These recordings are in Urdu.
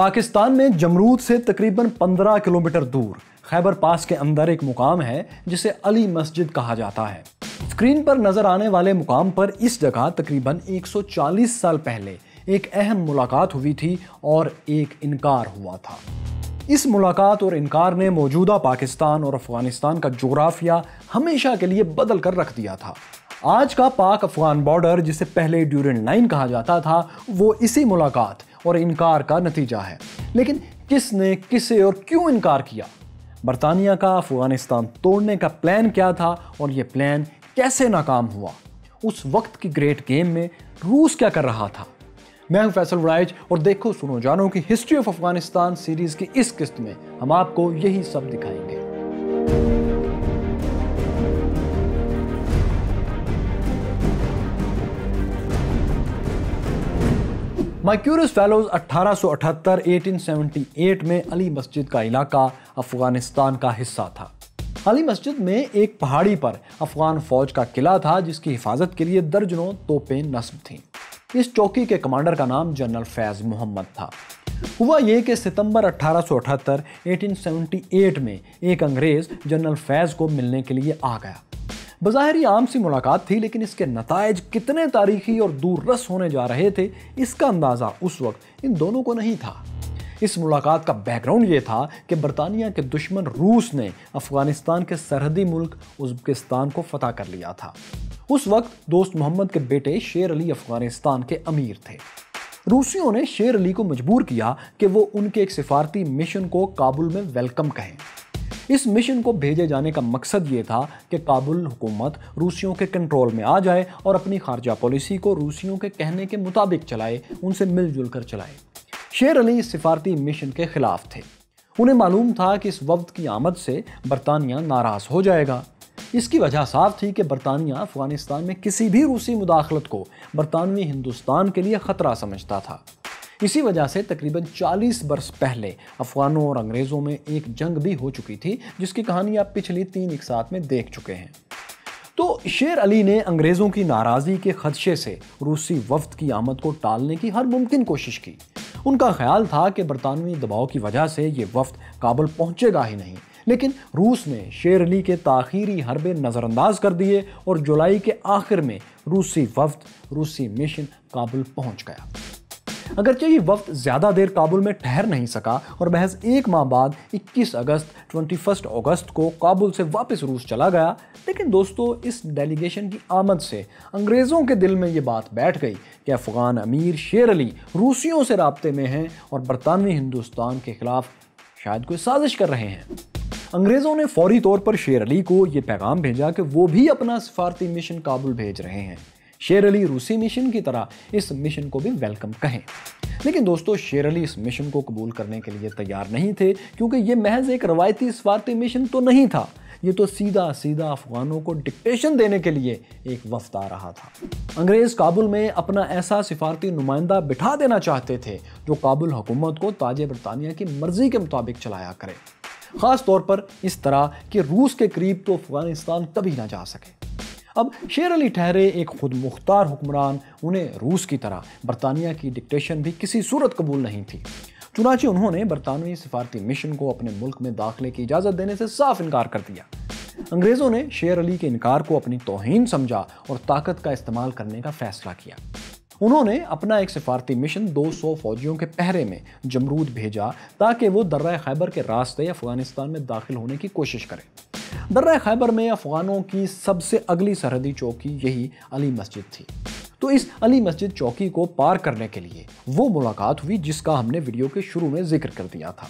پاکستان میں جمرود سے تقریباً 15 کلومیٹر دور خیبر پاس کے اندر ایک مقام ہے جسے علی مسجد کہا جاتا ہے۔ اسکرین پر نظر آنے والے مقام پر اس جگہ تقریباً 140 سال پہلے ایک اہم ملاقات ہوئی تھی اور ایک انکار ہوا تھا۔ اس ملاقات اور انکار نے موجودہ پاکستان اور افغانستان کا جغرافیہ ہمیشہ کے لیے بدل کر رکھ دیا تھا۔ آج کا پاک افغان بارڈر جسے پہلے ڈیورنٹ لائن کہا جاتا تھا وہ اسی ملاقات اور انکار کا نتیجہ ہے۔ لیکن کس نے کسے اور کیوں انکار کیا؟ برطانیہ کا افغانستان توڑنے کا پلان کیا تھا اور یہ پلان کیسے ناکام ہوا؟ اس وقت کی گریٹ گیم میں روس کیا کر رہا تھا؟ میں ہوں فیصل وڑائچ اور دیکھو سنو جانو کی ہسٹری آف افغانستان سیریز کی اس قسط میں ہم آپ کو یہی سب دکھائیں گے۔ مائی کیوریس فیلوز 1878 میں علی مسجد کا علاقہ افغانستان کا حصہ تھا۔ علی مسجد میں ایک پہاڑی پر افغان فوج کا قلعہ تھا جس کی حفاظت کے لیے درجنوں توپیں نصب تھیں۔ اس چوکی کے کمانڈر کا نام جنرل فیض محمد تھا۔ ہوا یہ کہ ستمبر 1878 میں ایک انگریز جنرل فیض کو ملنے کے لیے آ گیا۔ بظاہر عام سی ملاقات تھی لیکن اس کے نتائج کتنے تاریخی اور دور رس ہونے جا رہے تھے اس کا اندازہ اس وقت ان دونوں کو نہیں تھا۔ اس ملاقات کا بیک گراؤنڈ یہ تھا کہ برطانیہ کے دشمن روس نے افغانستان کے سرحدی ملک ازبکستان کو فتح کر لیا تھا۔ اس وقت دوست محمد کے بیٹے شیر علی افغانستان کے امیر تھے۔ روسیوں نے شیر علی کو مجبور کیا کہ وہ ان کے ایک سفارتی مشن کو کابل میں ویلکم کہیں۔ اس مشن کو بھیجے جانے کا مقصد یہ تھا کہ کابل حکومت روسیوں کے کنٹرول میں آ جائے اور اپنی خارجہ پالیسی کو روسیوں کے کہنے کے مطابق چلائے، ان سے مل جل کر چلائے۔ شیر علی اس سفارتی مشن کے خلاف تھے۔ انہیں معلوم تھا کہ اس وفد کی آمد سے برطانیہ ناراض ہو جائے گا۔ اس کی وجہ صاف تھی کہ برطانیہ افغانستان میں کسی بھی روسی مداخلت کو برطانوی ہندوستان کے لیے خطرہ سمجھتا تھا۔ اسی وجہ سے تقریباً 40 برس پہلے افغانوں اور انگریزوں میں ایک جنگ بھی ہو چکی تھی جس کی کہانی آپ پچھلی 3 اقساط میں دیکھ چکے ہیں۔ تو شیر علی نے انگریزوں کی ناراضی کے خدشے سے روسی وفد کی آمد کو ٹالنے کی ہر ممکن کوشش کی۔ ان کا خیال تھا کہ برطانوی دباؤ کی وجہ سے یہ وفد کابل پہنچے گا ہی نہیں، لیکن روس نے شیر علی کے تاخیری حربے نظر انداز کر دیے اور جولائی کے آخر میں روسی وفد، روسی مشن کابل پہنچ گیا۔ اگرچہ یہ وفد زیادہ دیر کابل میں ٹھہر نہیں سکا اور محض ایک ماہ بعد 21 اگست کو کابل سے واپس روس چلا گیا، لیکن دوستو اس ڈیلیگیشن کی آمد سے انگریزوں کے دل میں یہ بات بیٹھ گئی کہ افغان امیر شیر علی روسیوں سے رابطے میں ہیں اور برطانوی ہندوستان کے خلاف شاید کوئی سازش کر رہے ہیں۔ انگریزوں نے فوری طور پر شیر علی کو یہ پیغام بھیجا کہ وہ بھی اپنا سفارتی مشن کابل بھیج رہے ہیں۔ شیر علی روسی مشن کی طرح اس مشن کو بھی ویلکم کہیں۔ لیکن دوستو شیر علی اس مشن کو قبول کرنے کے لیے تیار نہیں تھے کیونکہ یہ محض ایک روایتی سفارتی مشن تو نہیں تھا، یہ تو سیدھا افغانوں کو ڈکٹیشن دینے کے لیے ایک وفد آ رہا تھا۔ انگریز کابل میں اپنا ایسا سفارتی نمائندہ بٹھا دینا چاہتے تھے جو کابل حکومت کو تاج برطانیہ کی مرضی کے مطابق چلایا کرے، خاص طور پر اس طرح کہ روس کے قریب تو افغانستان کبھی نہ جا سکے۔ اب شیر علی ٹھہرے ایک خود مختار حکمران، انہیں روس کی طرح برطانیہ کی ڈکٹیشن بھی کسی صورت قبول نہیں تھی۔ چنانچہ انہوں نے برطانوی سفارتی مشن کو اپنے ملک میں داخلے کی اجازت دینے سے صاف انکار کر دیا۔ انگریزوں نے شیر علی کے انکار کو اپنی توہین سمجھا اور طاقت کا استعمال کرنے کا فیصلہ کیا۔ انہوں نے اپنا ایک سفارتی مشن 200 فوجیوں کے پہرے میں جمرود بھیجا تاکہ وہ درہ خیبر کے راستے افغانستان میں داخل ہونے کی کوشش کریں۔ درہ خیبر میں افغانوں کی سب سے اگلی سرحدی چوکی یہی علی مسجد تھی۔ تو اس علی مسجد چوکی کو پار کرنے کے لیے وہ ملاقات ہوئی جس کا ہم نے ویڈیو کے شروع میں ذکر کر دیا تھا۔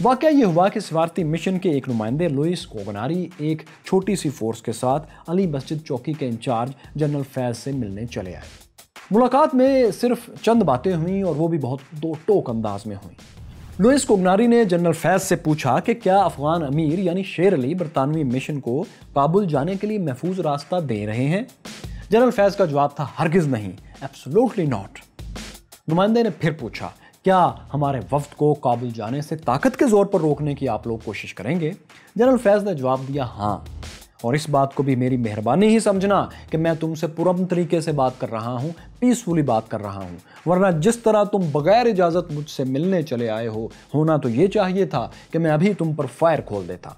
واقعہ یہ ہوا کہ سفارتی مشن کے ایک نمائندے لوئس کوگناری ایک چھوٹی سی فورس کے ساتھ علی مسجد چوکی کے انچارج جنرل فیض سے ملنے چلے آئے۔ ملاقات میں صرف چند باتیں ہوئیں اور وہ بھی بہت دو ٹوک انداز میں ہوئیں۔ لوئس کوگناری نے جنرل فیض سے پوچھا کہ کیا افغان امیر یعنی شیر علی برطانوی مشن کو کابل جانے کے لیے محفوظ راستہ دے رہے ہیں؟ جنرل فیض کا جواب تھا ہرگز نہیں، ایبسولوٹلی ناٹ۔ نمائندے نے پھر پوچھا کیا ہمارے وفد کو کابل جانے سے طاقت کے زور پر روکنے کی آپ لوگ کوشش کریں گے؟ جنرل فیض نے جواب دیا ہاں، اور اس بات کو بھی میری مہربانی ہی سمجھنا کہ میں تم سے پرامن طریقے سے بات کر رہا ہوں، پیسفلی بات کر رہا ہوں، ورنہ جس طرح تم بغیر اجازت مجھ سے ملنے چلے آئے ہو، ہونا تو یہ چاہیے تھا کہ میں ابھی تم پر فائر کھول دیتا۔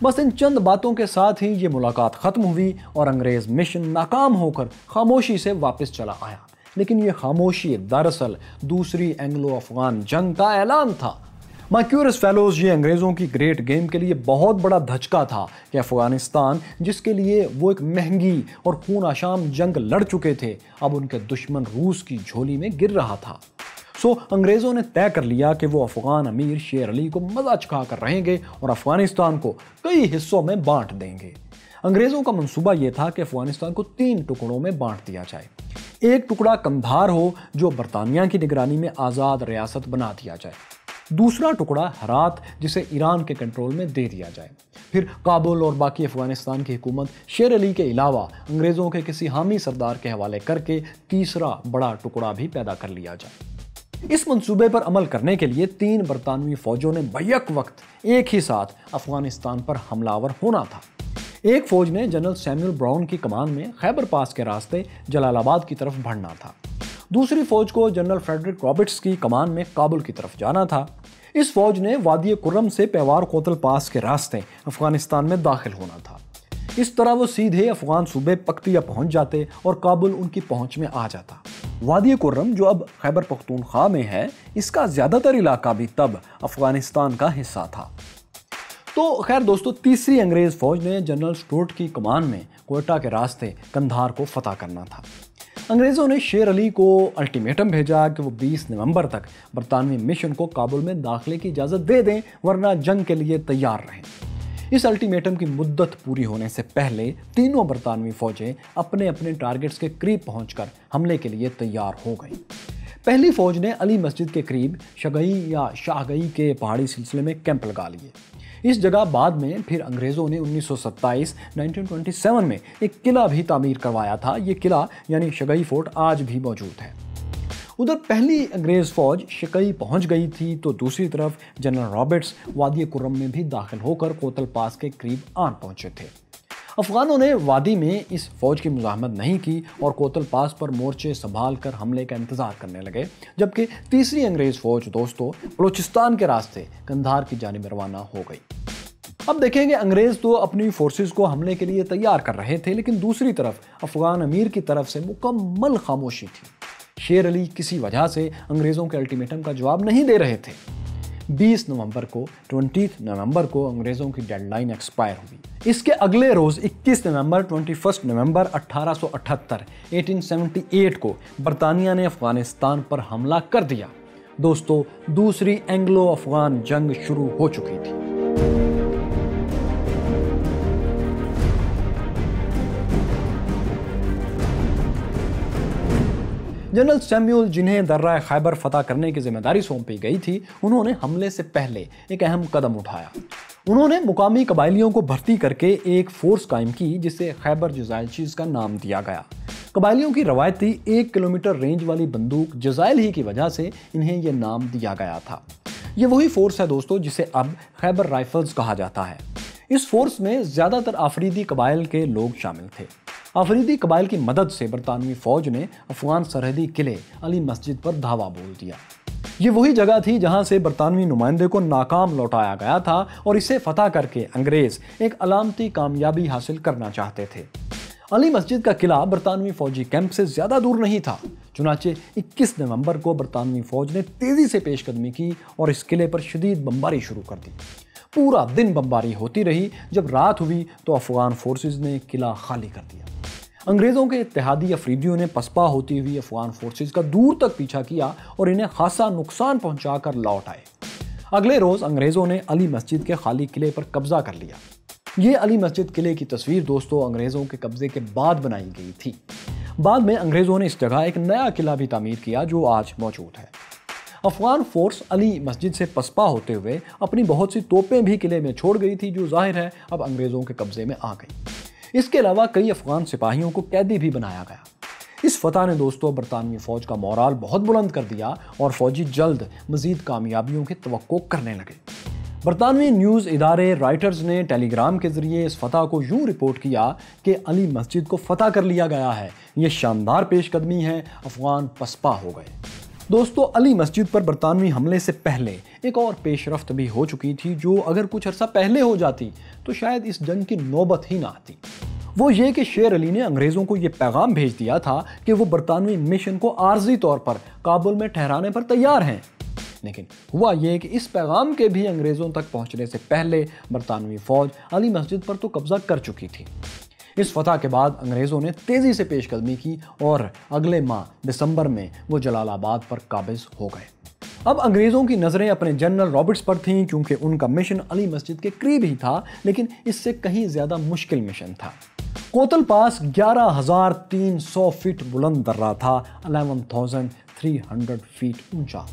بس ان چند باتوں کے ساتھ ہی یہ ملاقات ختم ہوئی اور انگریز مشن ناکام ہو کر خاموشی سے واپس چلا آیا۔ لیکن یہ خاموشی دراصل دوسری اینگلو افغان جنگ کا اعلان تھا۔ مائی کیورس فیلوز، یہ انگریزوں کی گریٹ گیم کے لیے بہت بڑا دھچکا تھا کہ افغانستان، جس کے لیے وہ ایک مہنگی اور خون آشام جنگ لڑ چکے تھے، اب ان کے دشمن روس کی جھولی میں گر رہا تھا۔ انگریزوں نے طے کر لیا کہ وہ افغان امیر شیر علی کو مزہ چکھا کر رہیں گے اور افغانستان کو کئی حصوں میں بانٹ دیں گے۔ انگریزوں کا منصوبہ یہ تھا کہ افغانستان کو 3 ٹکڑوں میں بانٹ دیا جائے۔ ایک ٹکڑا قندھار ہو جو برطانیہ کی نگرانی میں آزاد ریاست بنا دیا جائے، دوسرا ٹکڑا ہرات جسے ایران کے کنٹرول میں دے دیا جائے، پھر کابل اور باقی افغانستان کی حکومت شیر علی کے علاوہ انگریزوں کے کسی حامی سردار کے حوالے کر کے تیسرا بڑا ٹکڑا بھی پیدا کر لیا جائے۔ اس منصوبے پر عمل کرنے کے لیے 3 برطانوی فوجوں نے بیک وقت ایک ہی ساتھ افغانستان پر حملہ آور ہونا تھا۔ ایک فوج نے جنرل سیموئل براؤن کی کمان میں خیبر پاس کے راستے جلال آباد کی طرف بڑھنا تھا، دوسری فوج کو جنرل فریڈرک رابرٹس کی کمان میں کابل کی طرف جانا تھا۔ اس فوج نے وادی کرم سے پیوار کوتل پاس کے راستے افغانستان میں داخل ہونا تھا۔ اس طرح وہ سیدھے افغان صوبے پکتیا پہنچ جاتے اور کابل ان کی پہنچ میں آ جاتا۔ وادی کرم جو اب خیبر پختونخوا میں ہے، اس کا زیادہ تر علاقہ بھی تب افغانستان کا حصہ تھا۔ تو خیر دوستو، تیسری انگریز فوج نے جنرل سٹورٹ کی کمان میں کوئٹہ کے راستے قندھار کو فتح کرنا تھا۔ انگریزوں نے شیر علی کو الٹیمیٹم بھیجا کہ وہ 20 نومبر تک برطانوی مشن کو کابل میں داخلے کی اجازت دے دیں، ورنہ جنگ کے لیے تیار رہیں۔ اس الٹیمیٹم کی مدت پوری ہونے سے پہلے تینوں برطانوی فوجیں اپنے اپنے ٹارگٹس کے قریب پہنچ کر حملے کے لیے تیار ہو گئیں۔ پہلی فوج نے علی مسجد کے قریب شگئی یا شاہگئی کے پہاڑی سلسلے میں کیمپ لگا لیے۔ اس جگہ بعد میں پھر انگریزوں نے 1927 میں ایک قلعہ بھی تعمیر کروایا تھا۔ یہ قلعہ یعنی شگئی فورٹ آج بھی موجود ہے۔ ادھر پہلی انگریز فوج شکئی پہنچ گئی تھی تو دوسری طرف جنرل رابرٹس وادی کرم میں بھی داخل ہو کر کوتل پاس کے قریب آن پہنچے تھے۔ افغانوں نے وادی میں اس فوج کی مزاحمت نہیں کی اور کوتل پاس پر مورچے سنبھال کر حملے کا انتظار کرنے لگے، جبکہ تیسری انگریز فوج دوستو بلوچستان کے راستے قندھار کی جانب روانہ ہو گئی۔ اب دیکھیں گے انگریز تو اپنی فورسز کو حملے کے لیے تیار کر رہے تھے، لیکن دوسری طرف افغان امیر کی طرف سے مکمل خاموشی تھی۔ شیر علی کسی وجہ سے انگریزوں کے الٹیمیٹم کا جواب نہیں دے رہے تھے۔ 20 نومبر کو انگریزوں کی ڈیڈ لائن ایکسپائر ہوئی۔ اس کے اگلے روز 21 نومبر 1878 کو برطانیہ نے افغانستان پر حملہ کر دیا۔ دوستو، دوسری اینگلو افغان جنگ شروع ہو چکی تھی۔ جنرل سیموئل، جنہیں درہ خیبر فتح کرنے کی ذمہ داری سونپی گئی تھی، انہوں نے حملے سے پہلے ایک اہم قدم اٹھایا۔ انہوں نے مقامی قبائلیوں کو بھرتی کر کے ایک فورس قائم کی جسے خیبر جزائلچیز کا نام دیا گیا۔ قبائلیوں کی روایتی 1 کلومیٹر رینج والی بندوق جزائل ہی کی وجہ سے انہیں یہ نام دیا گیا تھا۔ یہ وہی فورس ہے دوستو جسے اب خیبر رائفلز کہا جاتا ہے۔ اس فورس میں زیادہ تر آفریدی قبائل کے لوگ شامل تھے۔ آفریدی قبائل کی مدد سے برطانوی فوج نے افغان سرحدی قلعے علی مسجد پر دھاوا بول دیا۔ یہ وہی جگہ تھی جہاں سے برطانوی نمائندے کو ناکام لوٹایا گیا تھا اور اسے فتح کر کے انگریز ایک علامتی کامیابی حاصل کرنا چاہتے تھے۔ علی مسجد کا قلعہ برطانوی فوجی کیمپ سے زیادہ دور نہیں تھا، چنانچہ 21 نومبر کو برطانوی فوج نے تیزی سے پیش قدمی کی اور اس قلعے پر شدید بمباری شروع کر دی۔ پورا دن بمباری ہوتی رہی۔ جب رات ہوئی تو افغان فورسز نے قلعہ خالی کر دیا۔ انگریزوں کے اتحادی افریدیوں نے پسپا ہوتی ہوئی افغان فورسز کا دور تک پیچھا کیا اور انہیں خاصا نقصان پہنچا کر لوٹ آئے۔ اگلے روز انگریزوں نے علی مسجد کے خالی قلعے پر قبضہ کر لیا۔ یہ علی مسجد قلعے کی تصویر دوستو انگریزوں کے قبضے کے بعد بنائی گئی تھی۔ بعد میں انگریزوں نے اس جگہ ایک نیا قلعہ بھی تعمیر کیا جو آج موجود ہے۔ افغان فورس علی مسجد سے پسپا ہوتے ہوئے اپنی بہت سی توپیں بھی قلعے میں چھوڑ گئی تھی، جو ظاہر ہے اب انگریزوں کے قبضے میں آ گئی۔ اس کے علاوہ کئی افغان سپاہیوں کو قیدی بھی بنایا گیا۔ اس فتح نے دوستو برطانوی فوج کا مورال بہت بلند کر دیا اور فوجی جلد مزید کامیابیوں کی توقع کرنے لگے۔ برطانوی نیوز ادارے رائٹرز نے ٹیلی گرام کے ذریعے اس فتح کو یوں رپورٹ کیا کہ علی مسجد کو فتح کر لیا گیا ہے، یہ شاندار پیش قدمی ہے، افغان پسپا ہو گئے۔ دوستو، علی مسجد پر برطانوی حملے سے پہلے ایک اور پیش رفت بھی ہو چکی تھی جو اگر کچھ عرصہ پہلے ہو جاتی تو شاید اس جنگ کی نوبت ہی نہ آتی۔ وہ یہ کہ شیر علی نے انگریزوں کو یہ پیغام بھیج دیا تھا کہ وہ برطانوی مشن کو عارضی طور پر کابل میں ٹھہرانے پر تیار ہیں، لیکن ہوا یہ کہ اس پیغام کے بھی انگریزوں تک پہنچنے سے پہلے برطانوی فوج علی مسجد پر تو قبضہ کر چکی تھی۔ اس فتح کے بعد انگریزوں نے تیزی سے پیش قدمی کی اور اگلے ماہ دسمبر میں وہ جلال آباد پر قابض ہو گئے۔ اب انگریزوں کی نظریں اپنے جنرل رابرٹس پر تھیں کیونکہ ان کا مشن علی مسجد کے قریب ہی تھا، لیکن اس سے کہیں زیادہ مشکل مشن تھا۔ کوتل پاس 11,300 فٹ بلند درہ تھا، 11,300 فٹ اونچا۔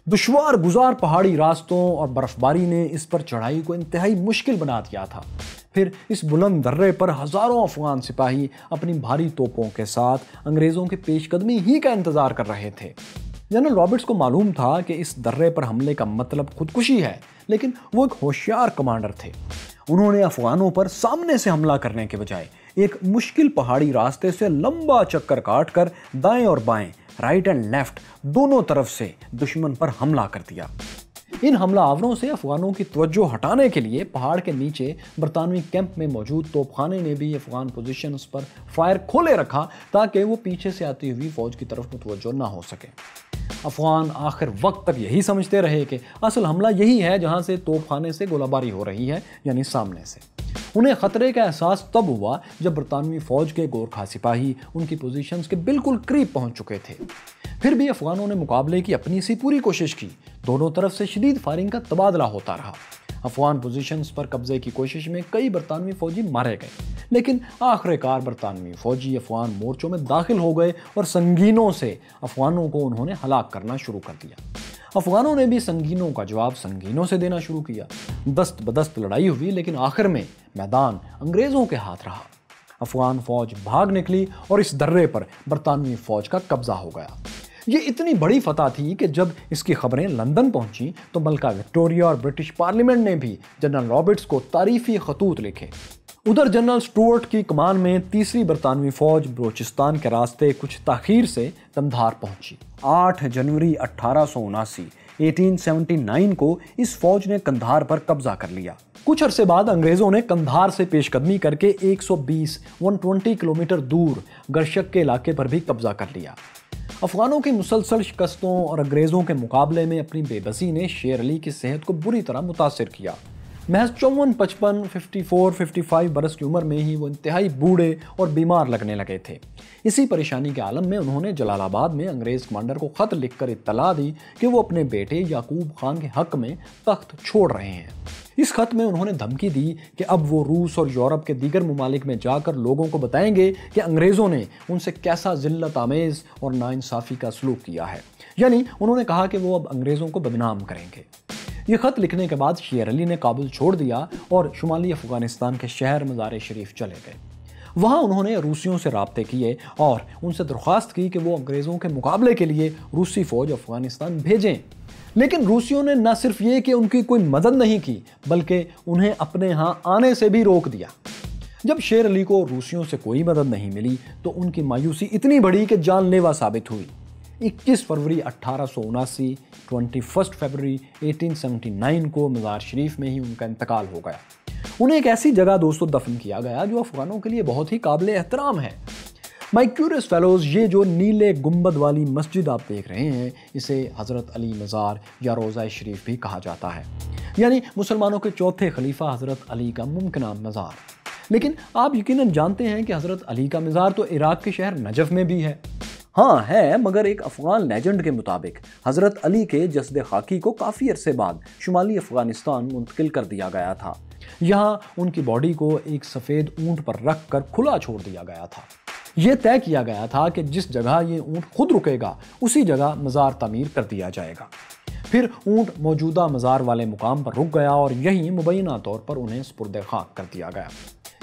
دشوار گزار پہاڑی راستوں اور برف باری نے اس پر چڑھائی کو انتہائی مشکل بنا دیا تھا۔ پھر اس بلند درے پر ہزاروں افغان سپاہی اپنی بھاری توپوں کے ساتھ انگریزوں کے پیش قدمی ہی کا انتظار کر رہے تھے۔ جنرل رابرٹس کو معلوم تھا کہ اس درے پر حملے کا مطلب خودکشی ہے، لیکن وہ ایک ہوشیار کمانڈر تھے۔ انہوں نے افغانوں پر سامنے سے حملہ کرنے کے بجائے ایک مشکل پہاڑی راستے سے لمبا چکر کاٹ کر دائیں اور بائیں، رائٹ اینڈ لیفٹ، دونوں طرف سے دشمن پر حملہ کر دیا۔ ان حملہ آوروں سے افغانوں کی توجہ ہٹانے کے لیے پہاڑ کے نیچے برطانوی کیمپ میں موجود توپ خانے نے بھی افغان پوزیشنز پر فائر کھولے رکھا تاکہ وہ پیچھے سے آتی ہوئی فوج کی طرف متوجہ نہ ہو سکے۔ افغان آخر وقت تک یہی سمجھتے رہے کہ اصل حملہ یہی ہے جہاں سے توپ خانے سے گولہ باری ہو رہی ہے، یعنی سامنے سے۔ انہیں خطرے کا احساس تب ہوا جب برطانوی فوج کے گورکھا سپاہی ان کی پوزیشنز کے بالکل قریب پہنچ چکے تھے۔ پھر بھی افغانوں نے مقابلے کی اپنی سی پوری کوشش کی، دونوں طرف سے شدید فائرنگ کا تبادلہ ہوتا رہا۔ افغان پوزیشنز پر قبضے کی کوشش میں کئی برطانوی فوجی مارے گئے، لیکن آخر کار برطانوی فوجی افغان مورچوں میں داخل ہو گئے اور سنگینوں سے افغانوں کو انہوں نے ہلاک کرنا شروع کر دیا۔ افغانوں نے بھی سنگینوں کا جواب سنگینوں سے دینا شروع کیا۔ دست بدست لڑائی ہوئی، لیکن آخر میں میدان انگریزوں کے ہاتھ رہا۔ افغان فوج بھاگ نکلی اور اس درے پر برطانوی فوج کا قبضہ ہو گیا۔ یہ اتنی بڑی فتح تھی کہ جب اس کی خبریں لندن پہنچیں تو ملکہ وکٹوریہ اور برٹش پارلیمنٹ نے بھی جنرل رابرٹس کو تعریفی خطوط لکھے۔ ادھر جنرل سٹورٹ کی کمان میں تیسری برطانوی فوج بلوچستان کے راستے کچھ تاخیر سے قندھار پہنچی۔ 8 جنوری 1879 کو اس فوج نے قندھار پر قبضہ کر لیا۔ کچھ عرصے بعد انگریزوں نے قندھار سے پیش قدمی کر کے 120 کلومیٹر دور گرشک کے علاقے پر بھی قبضہ کر لیا۔ افغانوں کی مسلسل شکستوں اور انگریزوں کے مقابلے میں اپنی بے بسی نے شیر علی کی صحت کو بری طرح متاثر کیا۔ محض 54 برس کی عمر میں ہی وہ انتہائی بوڑھے اور بیمار لگنے لگے تھے۔ اسی پریشانی کے عالم میں انہوں نے جلال آباد میں انگریز کمانڈر کو خط لکھ کر اطلاع دی کہ وہ اپنے بیٹے یعقوب خان کے حق میں تخت چھوڑ رہے ہیں۔ اس خط میں انہوں نے دھمکی دی کہ اب وہ روس اور یورپ کے دیگر ممالک میں جا کر لوگوں کو بتائیں گے کہ انگریزوں نے ان سے کیسا ذلت آمیز اور ناانصافی کا سلوک کیا ہے، یعنی انہوں نے کہا کہ وہ اب انگریزوں کو بدنام کریں گے۔ یہ خط لکھنے کے بعد شیر علی نے کابل چھوڑ دیا اور شمالی افغانستان کے شہر مزار شریف چلے گئے۔ وہاں انہوں نے روسیوں سے رابطے کیے اور ان سے درخواست کی کہ وہ انگریزوں کے مقابلے کے لیے روسی فوج افغانستان بھیجیں، لیکن روسیوں نے نہ صرف یہ کہ ان کی کوئی مدد نہیں کی بلکہ انہیں اپنے ہاں آنے سے بھی روک دیا۔ جب شیر علی کو روسیوں سے کوئی مدد نہیں ملی تو ان کی مایوسی اتنی بڑھی کہ جان لیوا ثابت ہوئی۔ 21 فروری 1879، 21 فروری 1879 کو مزار شریف میں ہی ان کا انتقال ہو گیا۔ انہیں ایک ایسی جگہ دوستو دفن کیا گیا جو افغانوں کے لیے بہت ہی قابل احترام ہے۔ مائی کیوریس فیلوز، یہ جو نیلے گنبد والی مسجد آپ دیکھ رہے ہیں، اسے حضرت علی مزار یا روضہ شریف بھی کہا جاتا ہے، یعنی مسلمانوں کے چوتھے خلیفہ حضرت علی کا ممکنہ مزار۔ لیکن آپ یقیناً جانتے ہیں کہ حضرت علی کا مزار تو عراق کے شہر نجف میں بھی ہے۔ ہاں ہے، مگر ایک افغان لیجنڈ کے مطابق حضرت علی کے جسد خاکی کو کافی عرصے بعد شمالی افغانستان منتقل کر دیا گیا تھا۔ یہاں ان کی باڈی کو ایک سفید اونٹ پر رکھ کر کھلا چھوڑ دیا گیا تھا۔ یہ طے کیا گیا تھا کہ جس جگہ یہ اونٹ خود رکے گا اسی جگہ مزار تعمیر کر دیا جائے گا۔ پھر اونٹ موجودہ مزار والے مقام پر رک گیا اور یہیں مبینہ طور پر انہیں سپرد خاک کر دیا گیا۔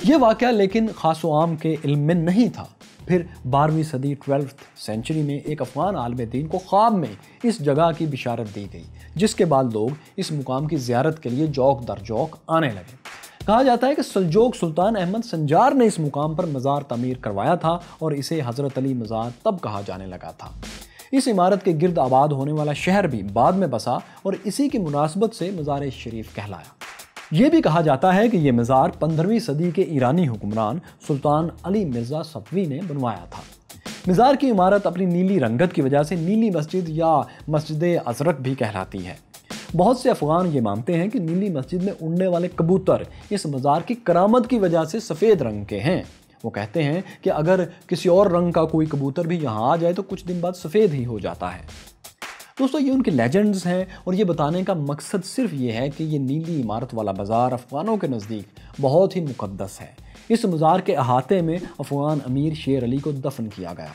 یہ واقعہ لیکن خاص و عام کے علم میں نہیں تھا۔ پھر 12ویں صدی 12th سینچری میں ایک افغان عالم دین کو خواب میں اس جگہ کی بشارت دی گئی، جس کے بعد لوگ اس مقام کی زیارت کے لیے جوق در جوق آنے لگے۔ کہا جاتا ہے کہ سلجوق سلطان احمد سنجار نے اس مقام پر مزار تعمیر کروایا تھا اور اسے حضرت علی مزار تب کہا جانے لگا تھا۔ اس عمارت کے گرد آباد ہونے والا شہر بھی بعد میں بسا اور اسی کی مناسبت سے مزار شریف کہلایا۔ یہ بھی کہا جاتا ہے کہ یہ مزار 15ویں صدی کے ایرانی حکمران سلطان علی مرزا صفوی نے بنوایا تھا۔ مزار کی عمارت اپنی نیلی رنگت کی وجہ سے نیلی مسجد یا مسجد ازرق بھی کہلاتی ہے۔ بہت سے افغان یہ مانتے ہیں کہ نیلی مسجد میں اڑنے والے کبوتر اس مزار کی کرامت کی وجہ سے سفید رنگ کے ہیں۔ وہ کہتے ہیں کہ اگر کسی اور رنگ کا کوئی کبوتر بھی یہاں آ جائے تو کچھ دن بعد سفید ہی ہو جاتا ہے۔ دوستو یہ ان کے لیجنڈز ہیں اور یہ بتانے کا مقصد صرف یہ ہے کہ یہ نیلی عمارت والا مزار افغانوں کے نزدیک بہت ہی مقدس ہے۔ اس مزار کے احاطے میں افغان امیر شیر علی کو دفن کیا گیا۔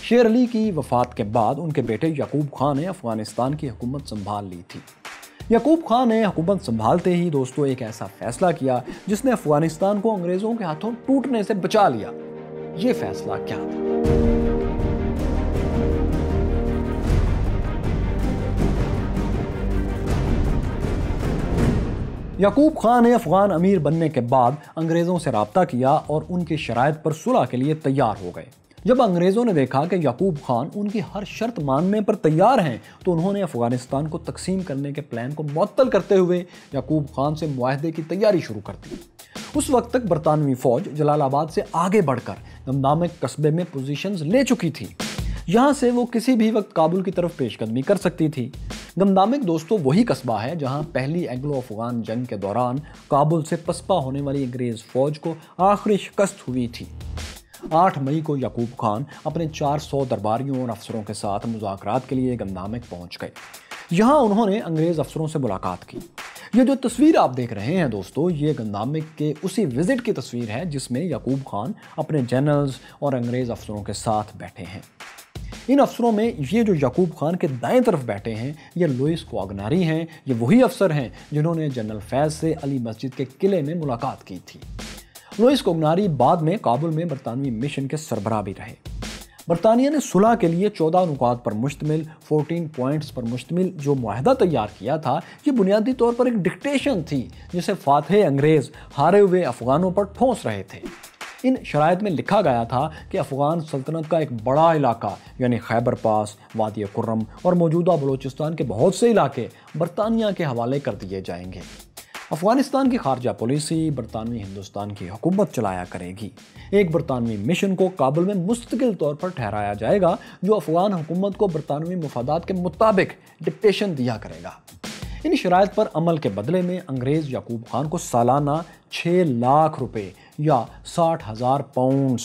شیر علی کی وفات کے بعد ان کے بیٹے یعقوب خان نے افغانستان کی حکومت سنبھال لی تھی۔ یعقوب خان نے حکومت سنبھالتے ہی دوستو ایک ایسا فیصلہ کیا جس نے افغانستان کو انگریزوں کے ہاتھوں ٹوٹنے سے بچا لیا۔ یہ فیصلہ کیا تھا؟ یعقوب خان نے افغان امیر بننے کے بعد انگریزوں سے رابطہ کیا اور ان کی شرائط پر صلح کے لیے تیار ہو گئے۔ جب انگریزوں نے دیکھا کہ یعقوب خان ان کی ہر شرط ماننے پر تیار ہیں تو انہوں نے افغانستان کو تقسیم کرنے کے پلان کو معطل کرتے ہوئے یعقوب خان سے معاہدے کی تیاری شروع کر دی۔ اس وقت تک برطانوی فوج جلال آباد سے آگے بڑھ کر گمدامک قصبے میں پوزیشنز لے چکی تھی۔ یہاں سے وہ کسی بھی وقت کابل کی طرف پیش قدمی کر سکتی تھی۔ گمدامک دوستو وہی قصبہ ہے جہاں پہلی اینگلو افغان جنگ کے دوران کابل سے پسپا ہونے والی انگریز فوج کو آخری شکست ہوئی تھی۔ 8 مئی کو یعقوب خان اپنے 400 درباریوں اور افسروں کے ساتھ مذاکرات کے لیے گمدامک پہنچ گئے۔ یہاں انہوں نے انگریز افسروں سے ملاقات کی۔ یہ جو تصویر آپ دیکھ رہے ہیں دوستو، یہ گمدامک کے اسی وزٹ کی تصویر ہے جس میں یعقوب خان اپنے جنرلز اور انگریز افسروں کے ساتھ بیٹھے ہیں۔ ان افسروں میں یہ جو یعقوب خان کے دائیں طرف بیٹھے ہیں یہ لوئس کوگناری ہیں۔ یہ وہی افسر ہیں جنہوں نے جنرل فیض سے علی مسجد کے قلعے میں ملاقات کی تھی۔ لوئس کوگناری بعد میں کابل میں برطانوی مشن کے سربراہ بھی رہے۔ برطانیہ نے صلح کے لیے 14 نکات پر مشتمل 14 پوائنٹس پر مشتمل جو معاہدہ تیار کیا تھا، یہ بنیادی طور پر ایک ڈکٹیشن تھی جسے فاتح انگریز ہارے ہوئے افغانوں پر ٹھونس رہے تھے۔ ان شرائط میں لکھا گیا تھا کہ افغان سلطنت کا ایک بڑا علاقہ یعنی خیبر پاس، وادی کرم اور موجودہ بلوچستان کے بہت سے علاقے برطانیہ کے حوالے کر دیے جائیں گے۔ افغانستان کی خارجہ پالیسی برطانوی ہندوستان کی حکومت چلایا کرے گی۔ ایک برطانوی مشن کو کابل میں مستقل طور پر ٹھہرایا جائے گا جو افغان حکومت کو برطانوی مفادات کے مطابق ڈکٹیشن دیا کرے گا۔ ان شرائط پر عمل کے بدلے میں انگریز یعقوب خان کو سالانہ 6 لاکھ روپے یا 60,000 پاؤنڈز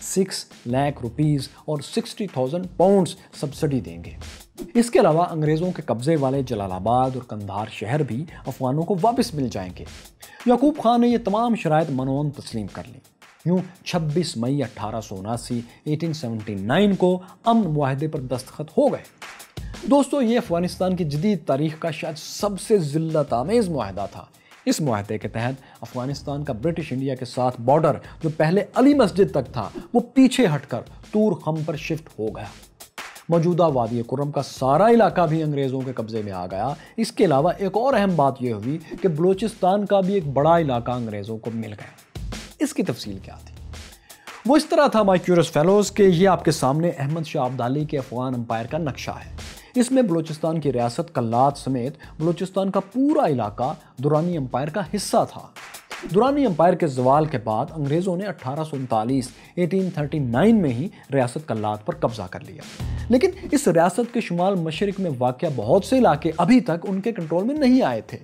6 لاکھ روپیز اور 60,000 پاؤنڈز سبسڈی دیں گے۔ اس کے علاوہ انگریزوں کے قبضے والے جلال آباد اور قندھار شہر بھی افغانوں کو واپس مل جائیں گے۔ یعقوب خان نے یہ تمام شرائط منون تسلیم کر لیں۔ یوں 26 مئی 1879 کو امن معاہدے پر دستخط ہو گئے۔ دوستو یہ افغانستان کی جدید تاریخ کا شاید سب سے ذلت آمیز معاہدہ تھا۔ اس معاہدے کے تحت افغانستان کا برٹش انڈیا کے ساتھ بارڈر جو پہلے علی مسجد تک تھا وہ پیچھے ہٹ کر طور خم پر شفٹ ہو گیا۔ موجودہ وادی کرم کا سارا علاقہ بھی انگریزوں کے قبضے میں آ گیا۔ اس کے علاوہ ایک اور اہم بات یہ ہوئی کہ بلوچستان کا بھی ایک بڑا علاقہ انگریزوں کو مل گیا۔ اس کی تفصیل کیا تھی؟ وہ اس طرح تھا مائی کیورس فیلوز کہ یہ آپ کے سامنے احمد شاہ ابدالی کے افغان امپائر کا نقشہ ہے۔ اس میں بلوچستان کی ریاست کلات سمیت بلوچستان کا پورا علاقہ درانی امپائر کا حصہ تھا۔ درانی امپائر کے زوال کے بعد انگریزوں نے 1839 میں ہی ریاست کلات پر قبضہ کر لیا، لیکن اس ریاست کے شمال مشرق میں واقع بہت سے علاقے ابھی تک ان کے کنٹرول میں نہیں آئے تھے۔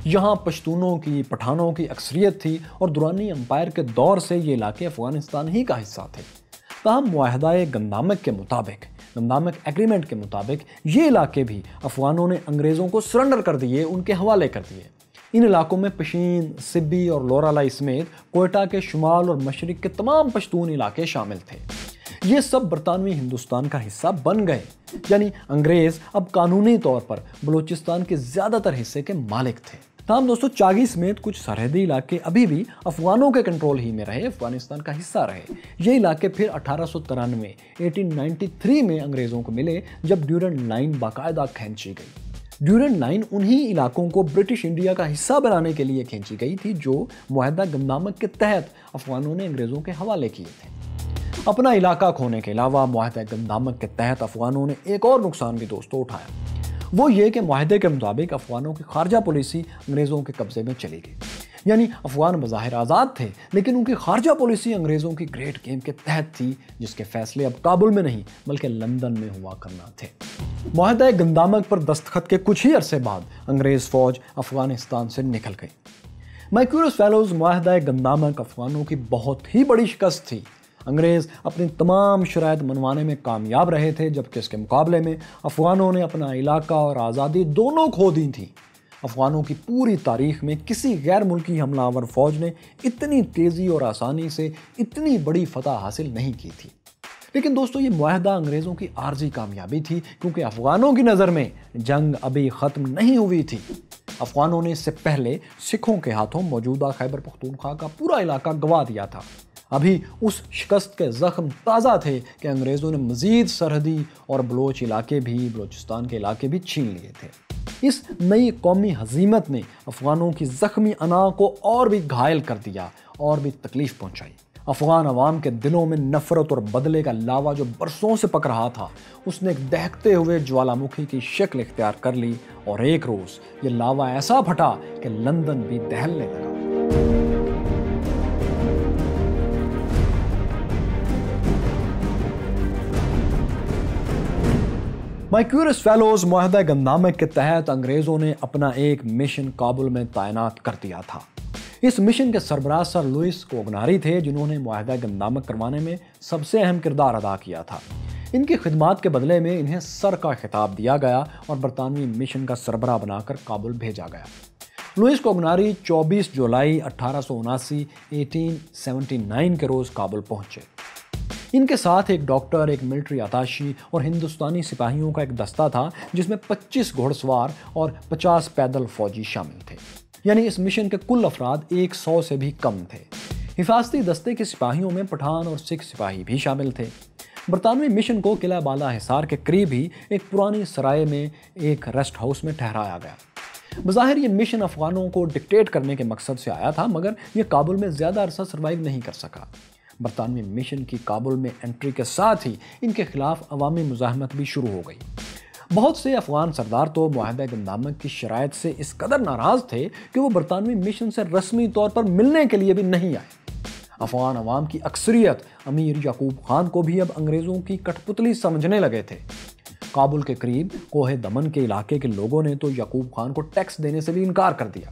یہاں پشتونوں کی، پٹھانوں کی اکثریت تھی اور درانی امپائر کے دور سے یہ علاقے افغانستان ہی کا حصہ تھے۔ تاہم معاہدہ گمدامک کے مطابق، گمدامک ایگریمنٹ کے مطابق یہ علاقے بھی افغانوں نے انگریزوں کو سرنڈر کر دیے، ان کے حوالے کر دیے۔ ان علاقوں میں پشین، سبی اور لورالائی سمیت کوئٹہ کے شمال اور مشرق کے تمام پشتون علاقے شامل تھے۔ یہ سب برطانوی ہندوستان کا حصہ بن گئے، یعنی انگریز اب قانونی طور پر بلوچستان کے زیادہ تر حصے کے مالک تھے۔ تاہم دوستو چاگی سمیت کچھ سرحدی علاقے ابھی بھی افغانوں کے کنٹرول ہی میں رہے، افغانستان کا حصہ رہے۔ یہ علاقے پھر 1893 میں انگریزوں کو ملے جب ڈیورنڈ لائن باقاعدہ کھینچی گئی۔ ڈیورنڈ لائن انہی علاقوں کو برٹش انڈیا کا حصہ بنانے کے لیے کھینچی گئی تھی جو معاہدہ گندامک کے تحت افغانوں نے انگریزوں کے حوالے کیے تھے۔ اپنا علاقہ کھونے کے علاوہ معاہدہ گندامک کے تحت افغانوں نے ایک اور نقصان بھی دوستو اٹھایا، وہ یہ کہ معاہدے کے مطابق افغانوں کی خارجہ پالیسی انگریزوں کے قبضے میں چلی گئی۔ یعنی افغان بظاہر آزاد تھے لیکن ان کی خارجہ پالیسی انگریزوں کی گریٹ گیم کے تحت تھی، جس کے فیصلے اب کابل میں نہیں بلکہ لندن میں ہوا کرنا تھے۔ معاہدہ گندامک پر دستخط کے کچھ ہی عرصے بعد انگریز فوج افغانستان سے نکل گئی۔ مائیکورس فیلوز معاہدہ گندامک افغانوں کی بہت ہی بڑی شکست تھی۔ انگریز اپنی تمام شرائط منوانے میں کامیاب رہے تھے، جبکہ اس کے مقابلے میں افغانوں نے اپنا علاقہ اور آزادی دونوں کھو دی تھی۔ افغانوں کی پوری تاریخ میں کسی غیر ملکی حملہ آور فوج نے اتنی تیزی اور آسانی سے اتنی بڑی فتح حاصل نہیں کی تھی۔ لیکن دوستو یہ معاہدہ انگریزوں کی عارضی کامیابی تھی، کیونکہ افغانوں کی نظر میں جنگ ابھی ختم نہیں ہوئی تھی۔ افغانوں نے اس سے پہلے سکھوں کے ہاتھوں موجودہ خیبر پختونخوا کا پورا علاقہ گنوا دیا تھا۔ ابھی اس شکست کے زخم تازہ تھے کہ انگریزوں نے مزید سرحدی اور بلوچستان کے علاقے بھی چھین لیے تھے۔ اس نئی قومی ہزیمت نے افغانوں کی زخمی انا کو اور بھی گھائل کر دیا اور بھی تکلیف پہنچائی۔ افغان عوام کے دلوں میں نفرت اور بدلے کا لاوا جو برسوں سے پک رہا تھا، اس نے ایک دہکتے ہوئے جوالامکھی کی شکل اختیار کر لی، اور ایک روز یہ لاوا ایسا پھٹا کہ لندن بھی دہلنے لگا۔ مائیکورس فیلوز معاہدہ گندامک کے تحت انگریزوں نے اپنا ایک مشن کابل میں تعینات کر دیا تھا۔ اس مشن کے سربراہ سر لوئس کوگناری تھے، جنہوں نے معاہدہ گندامک کروانے میں سب سے اہم کردار ادا کیا تھا۔ ان کی خدمات کے بدلے میں انہیں سر کا خطاب دیا گیا اور برطانوی مشن کا سربراہ بنا کر کابل بھیجا گیا۔ لوئس کوگناری 24 جولائی 1879 کے روز کابل پہنچے۔ ان کے ساتھ ایک ڈاکٹر، ایک ملٹری اتاشی اور ہندوستانی سپاہیوں کا ایک دستہ تھا، جس میں 25 گھوڑ سوار اور 50 پیدل فوجی شامل تھے۔ یعنی اس مشن کے کل افراد 100 سے بھی کم تھے۔ حفاظتی دستے کے سپاہیوں میں پٹھان اور سکھ سپاہی بھی شامل تھے۔ برطانوی مشن کو قلعہ بالا حصار کے قریب ہی ایک پرانی سرائے میں ایک ریسٹ ہاؤس میں ٹھہرایا گیا۔ بظاہر یہ مشن افغانوں کو ڈکٹیٹ کرنے کے مقصد سے آیا تھا، مگر یہ کابل میں زیادہ عرصہ سروائیو نہیں کر سکا۔ برطانوی مشن کی کابل میں انٹری کے ساتھ ہی ان کے خلاف عوامی مزاحمت بھی شروع ہو گئی۔ بہت سے افغان سردار تو معاہدہ گندامک کی شرائط سے اس قدر ناراض تھے کہ وہ برطانوی مشن سے رسمی طور پر ملنے کے لیے بھی نہیں آئے۔ افغان عوام کی اکثریت امیر یعقوب خان کو بھی اب انگریزوں کی کٹھ پتلی سمجھنے لگے تھے۔ کابل کے قریب کوہ دمن کے علاقے کے لوگوں نے تو یعقوب خان کو ٹیکس دینے سے بھی انکار کر دیا۔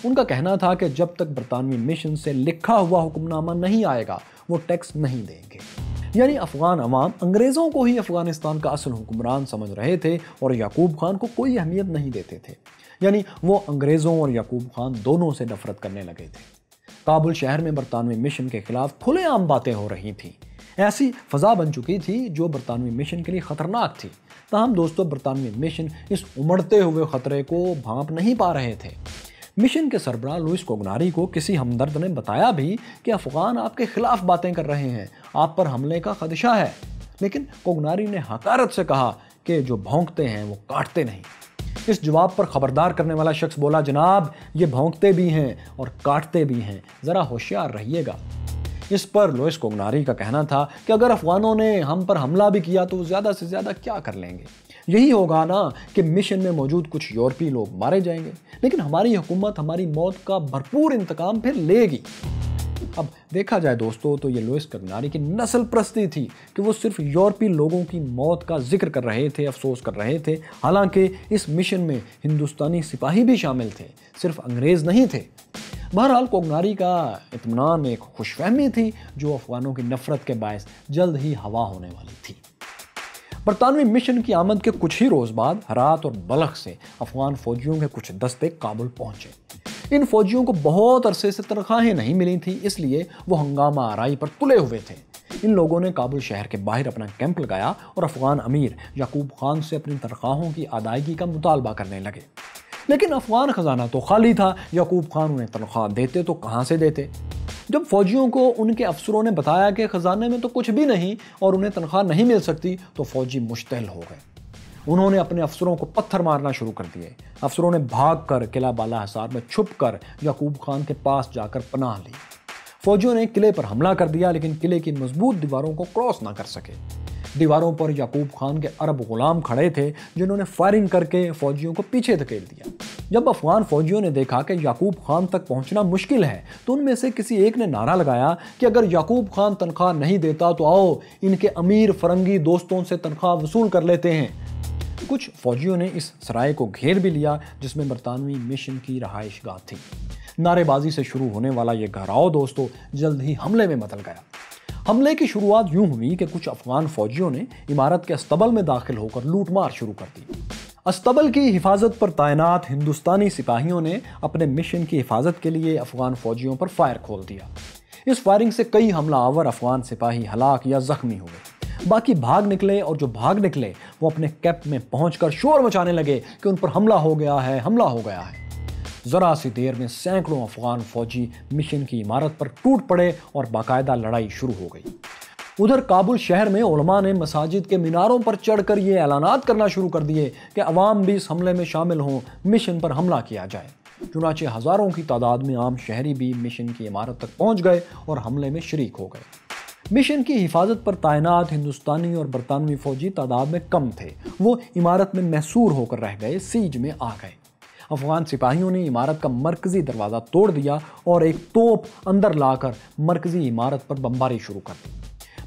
ان کا کہنا تھا کہ جب تک برطانوی مشن سے لکھا ہوا حکم نامہ نہیں آئے گا وہ ٹیکس نہیں دیں گے۔ یعنی افغان عوام انگریزوں کو ہی افغانستان کا اصل حکمران سمجھ رہے تھے اور یعقوب خان کو کوئی اہمیت نہیں دیتے تھے۔ یعنی وہ انگریزوں اور یعقوب خان دونوں سے نفرت کرنے لگے تھے۔ کابل شہر میں برطانوی مشن کے خلاف کھلے عام باتیں ہو رہی تھیں۔ ایسی فضا بن چکی تھی جو برطانوی مشن کے لیے خطرناک تھی۔ تاہم دوستو برطانوی مشن اس امڑتے ہوئے خطرے کو بھانپ نہیں پا رہے تھے۔ مشن کے سربراہ لوئس کوگناری کو کسی ہمدرد نے بتایا بھی کہ افغان آپ کے خلاف باتیں کر رہے ہیں، آپ پر حملے کا خدشہ ہے، لیکن کوگناری نے حقارت سے کہا کہ جو بھونکتے ہیں وہ کاٹتے نہیں۔ اس جواب پر خبردار کرنے والا شخص بولا، جناب یہ بھونکتے بھی ہیں اور کاٹتے بھی ہیں، ذرا ہوشیار رہیے گا۔ اس پر لوئس کوگناری کا کہنا تھا کہ اگر افغانوں نے ہم پر حملہ بھی کیا تو زیادہ سے زیادہ کیا کر لیں گے، یہی ہوگا نا کہ مشن میں موجود کچھ یورپی لوگ مارے جائیں گے، لیکن ہماری حکومت ہماری موت کا بھرپور انتقام پھر لے گی۔ اب دیکھا جائے دوستو تو یہ لوئس کوگناری کی نسل پرستی تھی کہ وہ صرف یورپی لوگوں کی موت کا ذکر کر رہے تھے، افسوس کر رہے تھے، حالانکہ اس مشن میں ہندوستانی سپاہی بھی شامل تھے، صرف انگریز نہیں تھے۔ بہرحال کوگناری کا اطمینان ایک خوش فہمی تھی جو افغانوں کی نفرت کے باعث جلد ہی ہوا ہونے والی تھی۔ برطانوی مشن کی آمد کے کچھ ہی روز بعد ہرات اور بلخ سے افغان فوجیوں کے کچھ دستے کابل پہنچے۔ ان فوجیوں کو بہت عرصے سے تنخواہیں نہیں ملی تھی، اس لیے وہ ہنگامہ آرائی پر تلے ہوئے تھے۔ ان لوگوں نے کابل شہر کے باہر اپنا کیمپ لگایا اور افغان امیر یعقوب خان سے اپنی تنخواہوں کی ادائیگی کا مطالبہ کرنے لگے۔ لیکن افغان خزانہ تو خالی تھا۔ یعقوب خان انہیں تنخواہ دیتے تو کہاں سے دیتے؟ جب فوجیوں کو ان کے افسروں نے بتایا کہ خزانے میں تو کچھ بھی نہیں اور انہیں تنخواہ نہیں مل سکتی تو فوجی مشتعل ہو گئے۔ انہوں نے اپنے افسروں کو پتھر مارنا شروع کر دیے۔ افسروں نے بھاگ کر قلعہ بالا حصار میں چھپ کر یعقوب خان کے پاس جا کر پناہ لی۔ فوجیوں نے قلعے پر حملہ کر دیا لیکن قلعے کی مضبوط دیواروں کو کراس نہ کر سکے۔ دیواروں پر یعقوب خان کے عرب غلام کھڑے تھے جنہوں نے فائرنگ کر کے فوجیوں کو پیچھے دھکیل دیا۔ جب افغان فوجیوں نے دیکھا کہ یعقوب خان تک پہنچنا مشکل ہے تو ان میں سے کسی ایک نے نعرہ لگایا کہ اگر یعقوب خان تنخواہ نہیں دیتا تو آؤ ان کے امیر فرنگی دوستوں سے تنخواہ وصول کر لیتے ہیں۔ کچھ فوجیوں نے اس سرائے کو گھیر بھی لیا جس میں برطانوی مشن کی رہائش گاہ تھی۔ نعرے بازی سے شروع ہونے والا یہ گھیراؤ دوستو جلد ہی حملے میں بدل گیا۔ حملے کی شروعات یوں ہوئی کہ کچھ افغان فوجیوں نے عمارت کے استبل میں داخل ہو کر لوٹ مار شروع کر دی۔ استبل کی حفاظت پر تعینات ہندوستانی سپاہیوں نے اپنے مشن کی حفاظت کے لیے افغان فوجیوں پر فائر کھول دیا۔ اس فائرنگ سے کئی حملہ آور افغان سپاہی ہلاک یا زخمی ہوئے۔ باقی بھاگ نکلے اور جو بھاگ نکلے وہ اپنے کیمپ میں پہنچ کر شور مچانے لگے کہ ان پر حملہ ہو گیا ہے، حملہ ہو گیا ہے۔ ذرا سی دیر میں سینکڑوں افغان فوجی مشن کی عمارت پر ٹوٹ پڑے اور باقاعدہ لڑائی شروع ہو گئی۔ ادھر کابل شہر میں علماء نے مساجد کے میناروں پر چڑھ کر یہ اعلانات کرنا شروع کر دیے کہ عوام بھی اس حملے میں شامل ہوں، مشن پر حملہ کیا جائے۔ چنانچہ ہزاروں کی تعداد میں عام شہری بھی مشن کی عمارت تک پہنچ گئے اور حملے میں شریک ہو گئے۔ مشن کی حفاظت پر تعینات ہندوستانی اور برطانوی فوجی تعداد میں کم تھے، وہ عمارت میں محصور ہو کر رہ گئے، سیج میں آ گئے۔ افغان سپاہیوں نے عمارت کا مرکزی دروازہ توڑ دیا اور ایک توپ اندر لا کر مرکزی عمارت پر بمباری شروع کر دی۔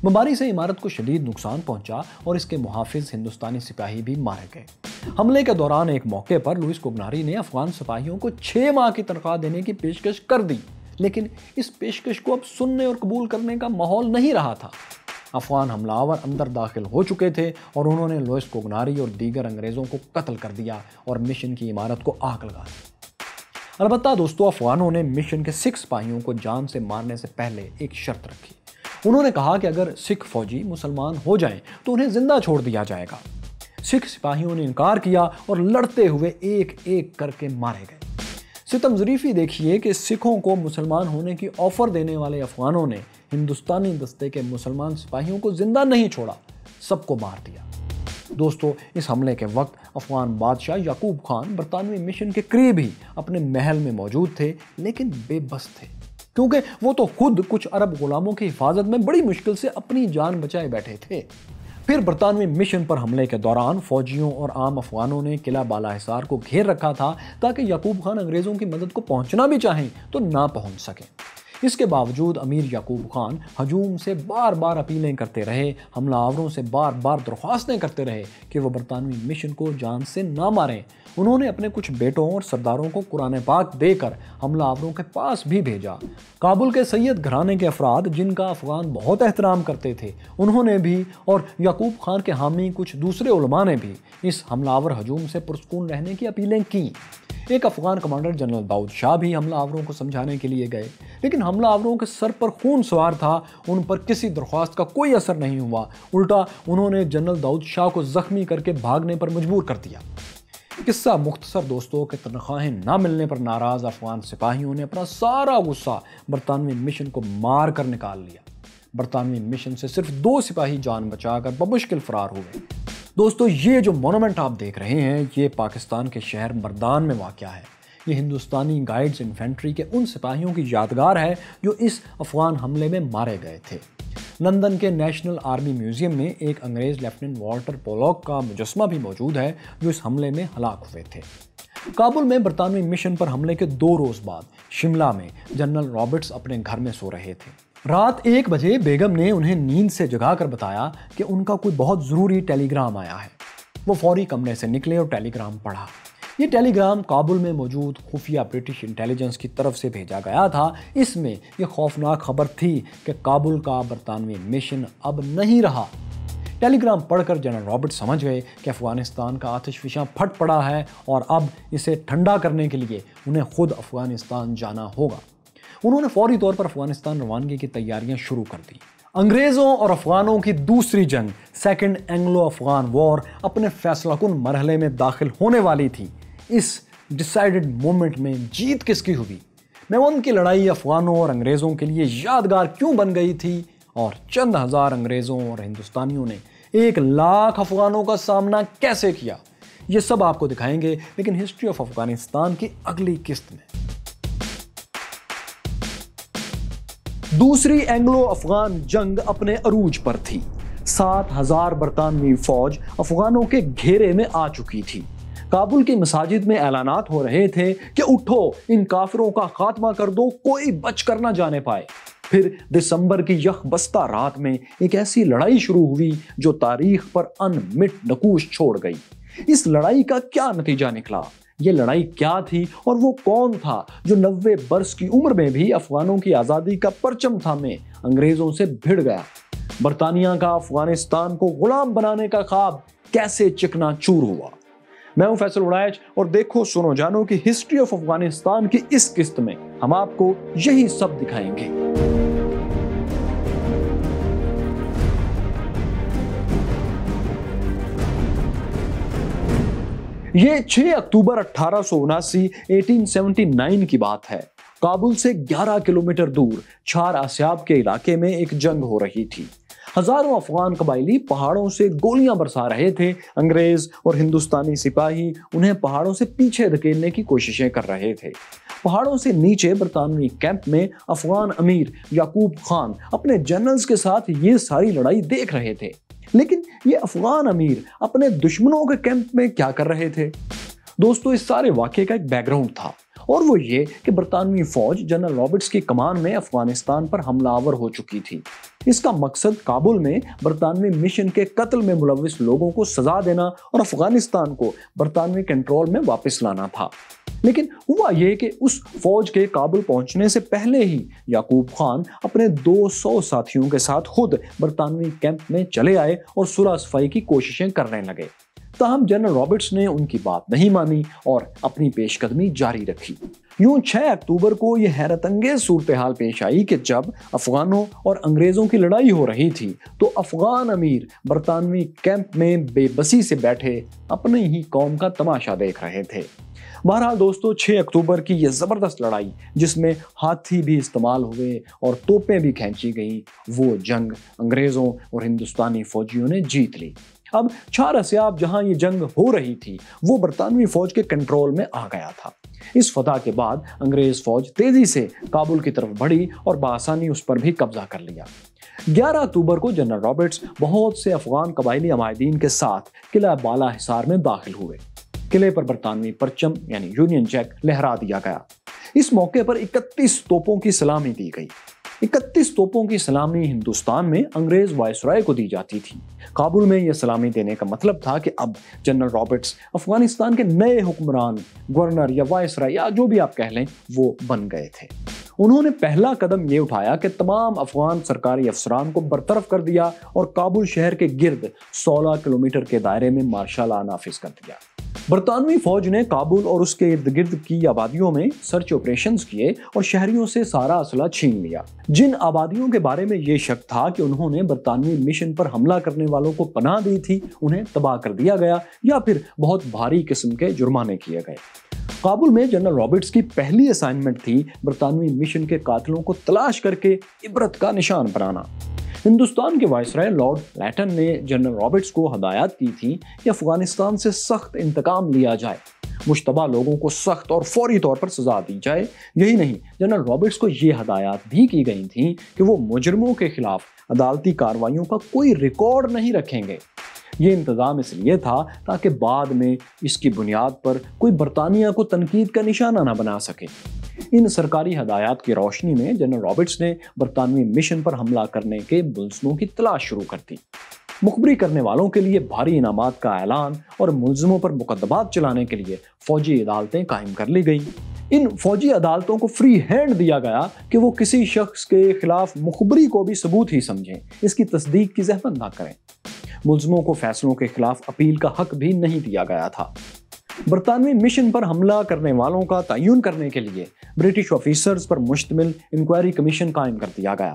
بمباری سے عمارت کو شدید نقصان پہنچا اور اس کے محافظ ہندوستانی سپاہی بھی مارے گئے۔ حملے کے دوران ایک موقع پر لوئس کوگناری نے افغان سپاہیوں کو 6 ماہ کی تنخواہ دینے کی پیشکش کر دی، لیکن اس پیشکش کو اب سننے اور قبول کرنے کا ماحول نہیں رہا تھا۔ افغان حملہ آور اندر داخل ہو چکے تھے اور انہوں نے لوئس کوگناری اور دیگر انگریزوں کو قتل کر دیا اور مشن کی عمارت کو آگ لگا دی۔ البتہ دوستو افغانوں نے مشن کے 6 سپاہیوں کو جان سے مارنے سے پہلے ایک شرط رکھی۔ انہوں نے کہا کہ اگر سکھ فوجی مسلمان ہو جائیں تو انہیں زندہ چھوڑ دیا جائے گا۔ سکھ سپاہیوں نے انکار کیا اور لڑتے ہوئے ایک ایک کر کے مارے گئے۔ ستم ظریفی دیکھیے کہ سکھوں کو مسلمان ہونے کی آفر دینے والے افغانوں نے ہندوستانی دستے کے مسلمان سپاہیوں کو زندہ نہیں چھوڑا، سب کو مار دیا۔ دوستو اس حملے کے وقت افغان بادشاہ یعقوب خان برطانوی مشن کے قریب ہی اپنے محل میں موجود تھے لیکن بے بس تھے، کیونکہ وہ تو خود کچھ عرب غلاموں کی حفاظت میں بڑی مشکل سے اپنی جان بچائے بیٹھے تھے۔ پھر برطانوی مشن پر حملے کے دوران فوجیوں اور عام افغانوں نے قلعہ بالا حصار کو گھیر رکھا تھا تاکہ یعقوب خان انگریزوں کی مدد کو پہنچنا بھی چاہیں تو نہ پہنچ سکیں۔ اس کے باوجود امیر یعقوب خان ہجوم سے بار بار اپیلیں کرتے رہے، حملہ آوروں سے بار بار درخواستیں کرتے رہے کہ وہ برطانوی مشن کو جان سے نہ ماریں۔ انہوں نے اپنے کچھ بیٹوں اور سرداروں کو قرآن پاک دے کر حملہ آوروں کے پاس بھی بھیجا۔ کابل کے سید گھرانے کے افراد جن کا افغان بہت احترام کرتے تھے انہوں نے بھی اور یعقوب خان کے حامی کچھ دوسرے علماء نے بھی اس حملہ آور ہجوم سے پرسکون رہنے کی اپیلیں کیں۔ ایک افغان کمانڈر جنرل داؤد شاہ بھی حملہ آوروں کو سمجھانے کے لیے گئے، لیکن حملہ آوروں کے سر پر خون سوار تھا، ان پر کسی درخواست کا کوئی اثر نہیں ہوا، الٹا انہوں نے جنرل داؤد شاہ کو زخمی کر کے بھاگنے پر مجبور کر دیا۔ قصہ مختصر دوستوں کہ تنخواہیں نہ ملنے پر ناراض افغان سپاہیوں نے اپنا سارا غصہ برطانوی مشن کو مار کر نکال لیا۔ برطانوی مشن سے صرف 2 سپاہی جان بچا کر بمشکل فرار ہوئے۔ دوستو یہ جو مونومنٹ آپ دیکھ رہے ہیں یہ پاکستان کے شہر مردان میں واقع ہے۔ یہ ہندوستانی گائیڈز انفینٹری کے ان سپاہیوں کی یادگار ہے جو اس افغان حملے میں مارے گئے تھے۔ لندن کے نیشنل آرمی میوزیم میں ایک انگریز لیفٹیننٹ والٹر پولاک کا مجسمہ بھی موجود ہے جو اس حملے میں ہلاک ہوئے تھے۔ کابل میں برطانوی مشن پر حملے کے 2 روز بعد شملہ میں جنرل رابرٹس اپنے گھر میں سو رہے تھے۔ رات 1 بجے بیگم نے انہیں نیند سے جگا کر بتایا کہ ان کا کوئی بہت ضروری ٹیلی گرام آیا ہے۔ وہ فوری کمرے سے نکلے اور ٹیلی گرام پڑھا۔ یہ ٹیلی گرام کابل میں موجود خفیہ برٹش انٹیلیجنس کی طرف سے بھیجا گیا تھا۔ اس میں یہ خوفناک خبر تھی کہ کابل کا برطانوی مشن اب نہیں رہا۔ ٹیلی گرام پڑھ کر جنرل رابرٹ سمجھ گئے کہ افغانستان کا آتش فشاں پھٹ پڑا ہے اور اب اسے ٹھنڈا کرنے کے لیے انہیں خود افغانستان جانا ہوگا۔ انہوں نے فوری طور پر افغانستان روانگی کی تیاریاں شروع کر دی۔ انگریزوں اور افغانوں کی دوسری جنگ سیکنڈ اینگلو افغان وار اپنے فیصلہ کن مرحلے میں داخل ہونے والی تھی۔ اس ڈیسائیڈڈ مومنٹ میں جیت کس کی ہوئی؟ میوند کی لڑائی افغانوں اور انگریزوں کے لیے یادگار کیوں بن گئی تھی؟ اور چند ہزار انگریزوں اور ہندوستانیوں نے 1,00,000 افغانوں کا سامنا کیسے کیا؟ یہ سب آپ کو دکھائیں گے، لیکن ہسٹری آف افغانستان کی اگلی قسط میں۔ دوسری اینگلو افغان جنگ اپنے عروج پر تھی۔ 7,000 برطانوی فوج افغانوں کے گھیرے میں آ چکی تھی۔ کابل کی مساجد میں اعلانات ہو رہے تھے کہ اٹھو، ان کافروں کا خاتمہ کر دو، کوئی بچ کر نہ جانے پائے۔ پھر دسمبر کی یک بستہ رات میں ایک ایسی لڑائی شروع ہوئی جو تاریخ پر ان مٹ نقوش چھوڑ گئی۔ اس لڑائی کا کیا نتیجہ نکلا؟ یہ لڑائی کیا تھی اور وہ کون تھا جو 90 برس کی عمر میں بھی افغانوں کی آزادی کا پرچم تھامے انگریزوں سے بھڑ گیا؟ برطانیہ کا افغانستان کو غلام بنانے کا خواب کیسے چکنا چور ہوا؟ میں ہوں فیصل وڑائچ اور دیکھو سنو جانو کی ہسٹری آف افغانستان کی اس قسط میں ہم آپ کو یہی سب دکھائیں گے۔ یہ 6 اکتوبر 1879 کی بات ہے۔ کابل سے 11 کلومیٹر دور چھار آسیاب کے علاقے میں ایک جنگ ہو رہی تھی۔ ہزاروں افغان قبائلی پہاڑوں سے گولیاں برسا رہے تھے۔ انگریز اور ہندوستانی سپاہی انہیں پہاڑوں سے پیچھے دھکیلنے کی کوششیں کر رہے تھے۔ پہاڑوں سے نیچے برطانوی کیمپ میں افغان امیر یعقوب خان اپنے جنرلز کے ساتھ یہ ساری لڑائی دیکھ رہے تھے۔ لیکن یہ افغان امیر اپنے دشمنوں کے کیمپ میں کیا کر رہے تھے؟ دوستو، اس سارے واقعے کا ایک بیک گراؤنڈ تھا، اور وہ یہ کہ برطانوی فوج جنرل رابرٹس کی کمان میں افغانستان پر حملہ آور ہو چکی تھی۔ اس کا مقصد کابل میں برطانوی مشن کے قتل میں ملوث لوگوں کو سزا دینا اور افغانستان کو برطانوی کنٹرول میں واپس لانا تھا۔ لیکن ہوا یہ کہ اس فوج کے کابل پہنچنے سے پہلے ہی یعقوب خان اپنے 200 ساتھیوں کے ساتھ خود برطانوی کیمپ میں چلے آئے اور صلح صفائی کی کوششیں کرنے لگے۔ تاہم جنرل رابرٹس نے ان کی بات نہیں مانی اور اپنی پیش قدمی جاری رکھی۔ یوں 6 اکتوبر کو یہ حیرت انگیز صورتحال پیش آئی کہ جب افغانوں اور انگریزوں کی لڑائی ہو رہی تھی تو افغان امیر برطانوی کیمپ میں بے بسی سے بیٹھے اپنی ہی قوم کا تماشا دیکھ رہے تھے۔ بہرحال دوستو، 6 اکتوبر کی یہ زبردست لڑائی جس میں ہاتھی بھی استعمال ہوئے اور توپیں بھی کھینچی گئیں، وہ جنگ انگریزوں اور ہندوستانی فوجیوں نے جیت لی۔ اب چھار آسیاب جہاں یہ جنگ ہو رہی تھی وہ برطانوی فوج کے کنٹرول میں آ گیا تھا۔ اس فتح کے بعد انگریز فوج تیزی سے کابل کی طرف بڑھی اور بآسانی اس پر بھی قبضہ کر لیا۔ 11 اکتوبر کو جنرل رابرٹس بہت سے افغان قبائلی عمائدین کے ساتھ قلعہ بالا حصار میں داخل ہوئے۔ قلعے پر برطانوی پرچم یعنی یونین جیک لہرا دیا گیا۔ اس موقع پر 31 توپوں کی سلامی دی گئی۔ 31 توپوں کی سلامی ہندوستان میں انگریز وائسرائے کو دی جاتی تھی۔ کابل میں یہ سلامی دینے کا مطلب تھا کہ اب جنرل رابرٹس افغانستان کے نئے حکمران، گورنر یا وائسرائے یا جو بھی آپ کہہ لیں، وہ بن گئے تھے۔ انہوں نے پہلا قدم یہ اٹھایا کہ تمام افغان سرکاری افسران کو برطرف کر دیا اور کابل شہر کے گرد 16 کلومیٹر کے دائرے میں مارشل لا نافذ کر دیا۔ برطانوی فوج نے کابل اور اس کے ارد گرد کی آبادیوں میں سرچ آپریشنز کیے اور شہریوں سے سارا اسلحہ چھین لیا۔ جن آبادیوں کے بارے میں یہ شک تھا کہ انہوں نے برطانوی مشن پر حملہ کرنے والوں کو پناہ دی تھی، انہیں تباہ کر دیا گیا یا پھر بہت بھاری قسم کے جرمانے کیے گئے۔ کابل میں جنرل رابرٹس کی پہلی اسائنمنٹ تھی برطانوی مشن کے قاتلوں کو تلاش کر کے عبرت کا نشان بنانا۔ ہندوستان کے وائسرائے لارڈ لیٹن نے جنرل رابرٹس کو ہدایت کی تھی کہ افغانستان سے سخت انتقام لیا جائے، مشتبہ لوگوں کو سخت اور فوری طور پر سزا دی جائے۔ یہی نہیں، جنرل رابرٹس کو یہ ہدایات بھی کی گئی تھیں کہ وہ مجرموں کے خلاف عدالتی کارروائیوں کا کوئی ریکارڈ نہیں رکھیں گے۔ یہ انتظام اس لیے تھا تاکہ بعد میں اس کی بنیاد پر کوئی برطانیہ کو تنقید کا نشانہ نہ بنا سکے۔ ان سرکاری ہدایات کی روشنی میں جنرل رابرٹس نے برطانوی مشن پر حملہ کرنے کے ملزموں کی تلاش شروع کر دی۔ مخبری کرنے والوں کے لیے بھاری انعامات کا اعلان اور ملزموں پر مقدمات چلانے کے لیے فوجی عدالتیں قائم کر لی گئیں۔ ان فوجی عدالتوں کو فری ہینڈ دیا گیا کہ وہ کسی شخص کے خلاف مخبری کو بھی ثبوت ہی سمجھیں، اس کی تصدیق کی زحمت نہ کریں۔ ملزموں کو فیصلوں کے خلاف اپیل کا حق بھی نہیں دیا گیا تھا۔ برطانوی مشن پر حملہ کرنے والوں کا تعین کرنے کے لیے برٹش آفیسرز پر مشتمل انکوائری کمیشن قائم کر دیا گیا۔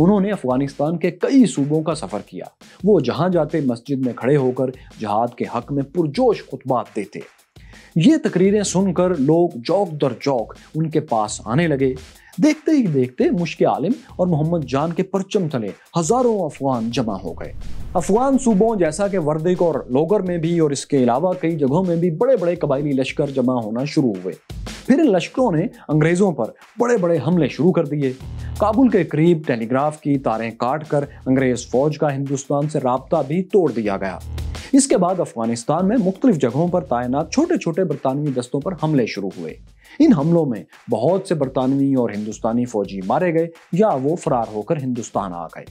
انہوں نے افغانستان کے کئی صوبوں کا سفر کیا۔ وہ جہاں جاتے مسجد میں کھڑے ہو کر جہاد کے حق میں پرجوش خطبات دیتے۔ یہ تقریریں سن کر لوگ جوک در جوک ان کے پاس آنے لگے۔ دیکھتے ہی دیکھتے مشک عالم اور محمد جان کے پرچم تلے ہزاروں افغان جمع ہو گئے۔ افغان صوبوں جیسا کہ وردک اور لوگر میں بھی اور اس کے علاوہ کئی جگہوں میں بھی بڑے بڑے قبائلی لشکر جمع ہونا شروع ہوئے۔ پھر ان لشکروں نے انگریزوں پر بڑے بڑے حملے شروع کر دیے۔ کابل کے قریب ٹیلی گراف کی تاریں کاٹ کر انگریز فوج کا ہندوستان سے رابطہ بھی توڑ دیا گیا۔ اس کے بعد افغانستان میں مختلف جگہوں پر تعینات چھوٹے چھوٹے برطانوی دستوں پر حملے شروع ہوئے۔ ان حملوں میں بہت سے برطانوی اور ہندوستانی فوجی مارے گئے یا وہ فرار ہو کر ہندوستان آ گئے۔